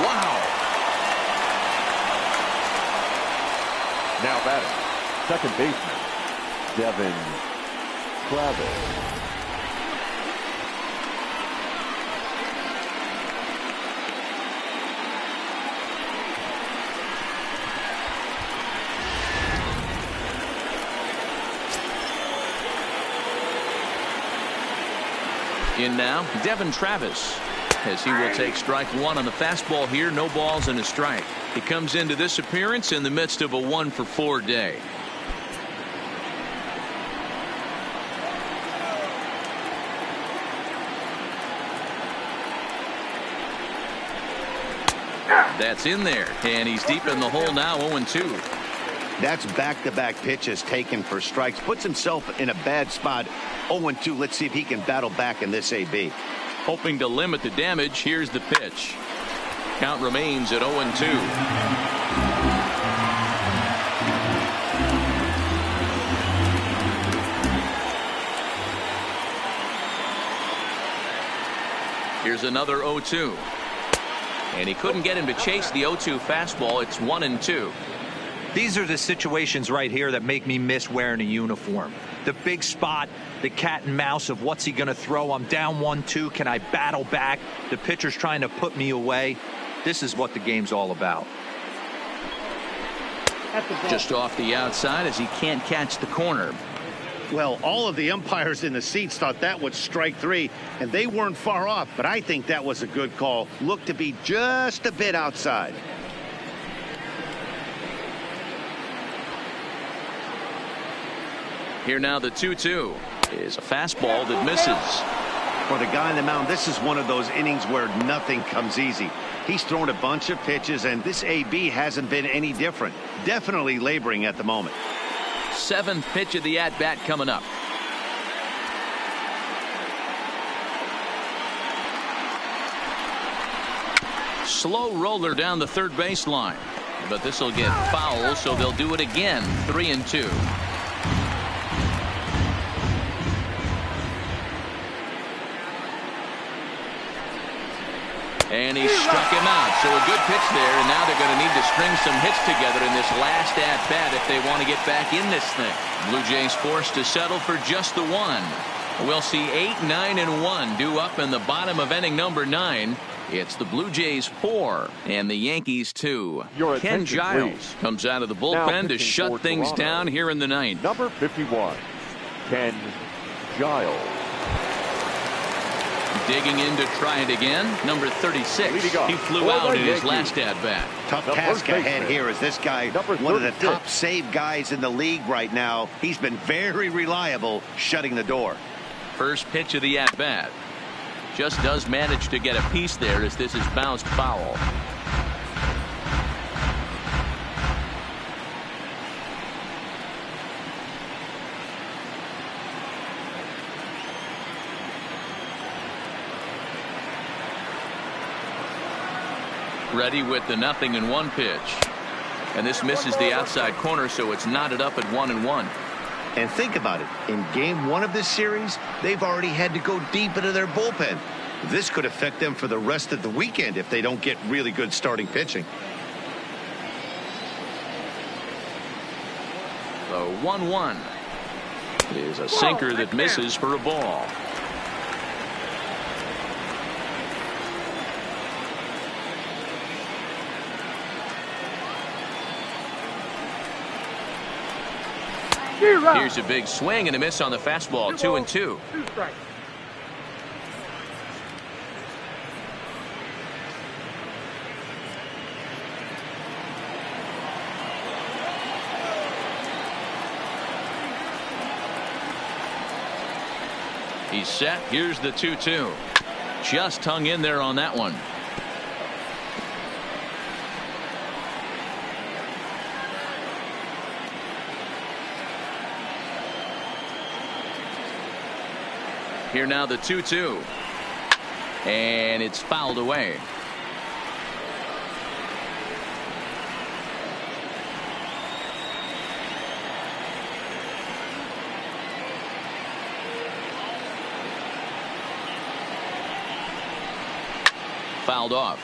A: Wow.
C: Now batting, second baseman, Devin Travis.
A: In now, Devin Travis, as he will take strike 1 on the fastball here. No balls and a strike. He comes into this appearance in the midst of a 1 for 4 day. That's in there, and he's deep in the hole now. 0-2.
B: That's back-to-back pitches taken for strikes. Puts himself in a bad spot. 0-2. Let's see if he can battle back in this AB.
A: Hoping to limit the damage. Here's the pitch. Count remains at 0-2. Here's another 0-2. And he couldn't get him to chase the 0-2 fastball. It's 1-2.
D: These are the situations right here that make me miss wearing a uniform. The big spot, the cat and mouse of what's he going to throw. I'm down 1-2. Can I battle back? The pitcher's trying to put me away. This is what the game's all about.
A: Just off the outside as he can't catch the corner.
B: Well, all of the umpires in the seats thought that was strike 3, and they weren't far off. But I think that was a good call. Looked to be just a bit outside.
A: Here now the 2-2 is a fastball that misses.
B: For the guy on the mound, this is one of those innings where nothing comes easy. He's thrown a bunch of pitches, and this AB hasn't been any different. Definitely laboring at the moment.
A: 7th pitch of the at-bat coming up. Slow roller down the third baseline. But this will get foul, so they'll do it again. 3-2. And he struck him out. So a good pitch there, and now they're going to need to string some hits together in this last at-bat if they want to get back in this thing. Blue Jays forced to settle for just the 1. We'll see 8, 9, and 1 due up in the bottom of inning number 9. It's the Blue Jays 4 and the Yankees 2. Ken Giles
C: please.
A: comes out of the bullpen to shut things down here in the 9th.
C: Number 51, Ken Giles.
A: Digging in to try it again. Number 36.
C: Leading
A: He
C: off
A: flew
C: for
A: out
C: the
A: in his
C: Yankees.
A: last at-bat.
B: Tough
C: The
B: task
C: first
B: ahead
C: baseman,
B: here as this guy,
C: number
B: one of the
C: 36.
B: top save guys in the league right now. He's been very reliable shutting the door.
A: First pitch of the at-bat. Just does manage to get a piece there as this is bounced foul. Ready with the 0-1 pitch. And this misses the outside corner, so it's knotted up at 1-1.
B: And think about it. In game 1 of this series, they've already had to go deep into their bullpen. This could affect them for the rest of the weekend if they don't get really good starting pitching.
A: The 1-1 is a sinker that misses for a ball. Here's a big swing and a miss on the fastball. 2-2.
E: 2 strikes.
A: He's set. Here's the 2-2. Just hung in there on that one. Here now the 2-2. And it's fouled away. Fouled off.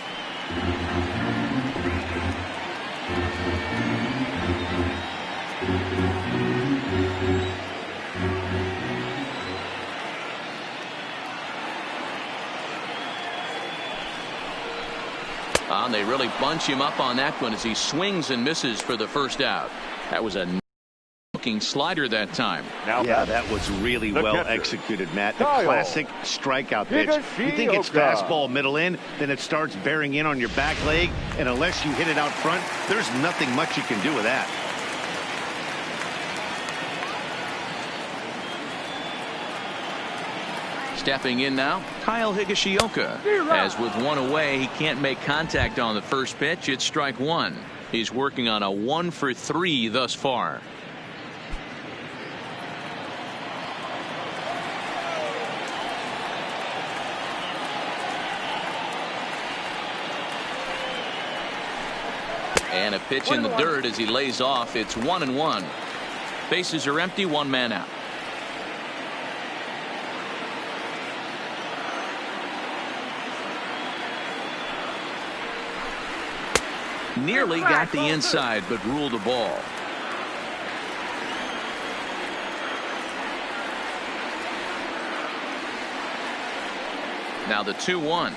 A: And they really bunch him up on that one as he swings and misses for the first out. That was a looking slider that time.
C: Now
B: Yeah, that was really
C: the
B: well
C: catcher,
B: executed, Matt. The
C: Kyle
B: classic strikeout pitch. You think it's
C: Higashioka.
B: fastball middle in, then it starts bearing in on your back leg, and unless you hit it out front, there's nothing much you can do with that.
A: Stepping in now, Kyle Higashioka. As with one away, he can't make contact on the first pitch. It's strike one. He's working on a 1-for-3 thus far. And a pitch in the dirt as he lays off. It's 1-1. Bases are empty, one man out. Nearly got the inside, but ruled the ball. Now the 2-1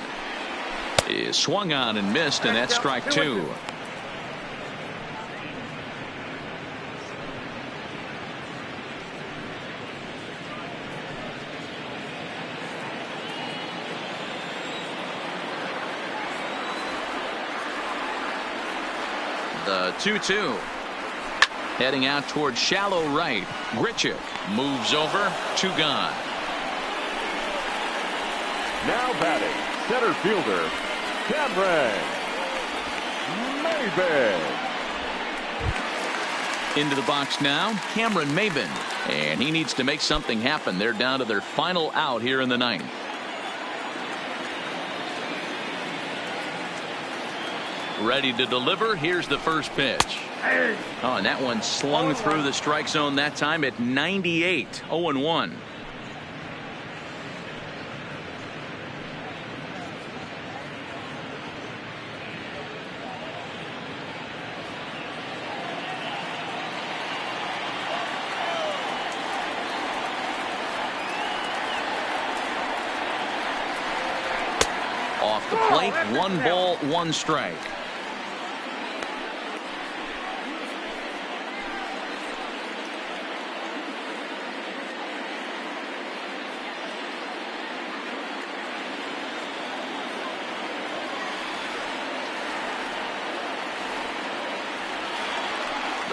A: is swung on and missed, and that's strike two. The 2-2. Heading out towards shallow right. Grichuk moves over. 2 gone.
C: Now batting, center fielder, Cameron Maybin.
A: Into the box now, Cameron Maybin. And he needs to make something happen. They're down to their final out here in the ninth. Ready to deliver. Here's the first pitch. Oh, and that one slung through the strike zone that time at 98. 0-1. Off the plate, 1 ball, 1 strike.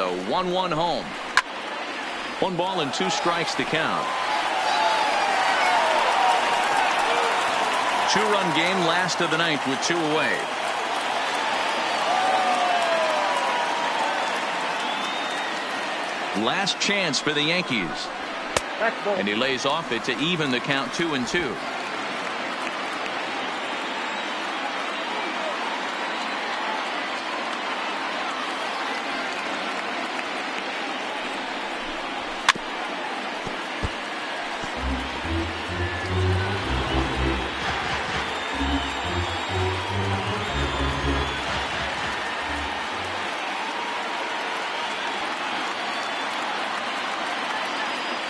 A: a 1-1 home. 1 ball and 2 strikes to count. 2-run game, last of the ninth with 2 away. Last chance for the Yankees. And he lays off it to even the count 2-2.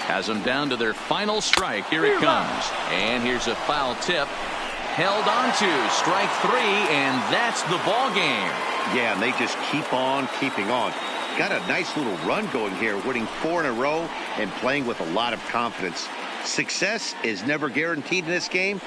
A: Has them down to their final strike. Here it comes. And here's a foul tip. Held on to strike 3, and that's the ball game.
B: Yeah, and they just keep on keeping on. Got a nice little run going here, winning 4 in a row and playing with a lot of confidence. Success is never guaranteed in this game,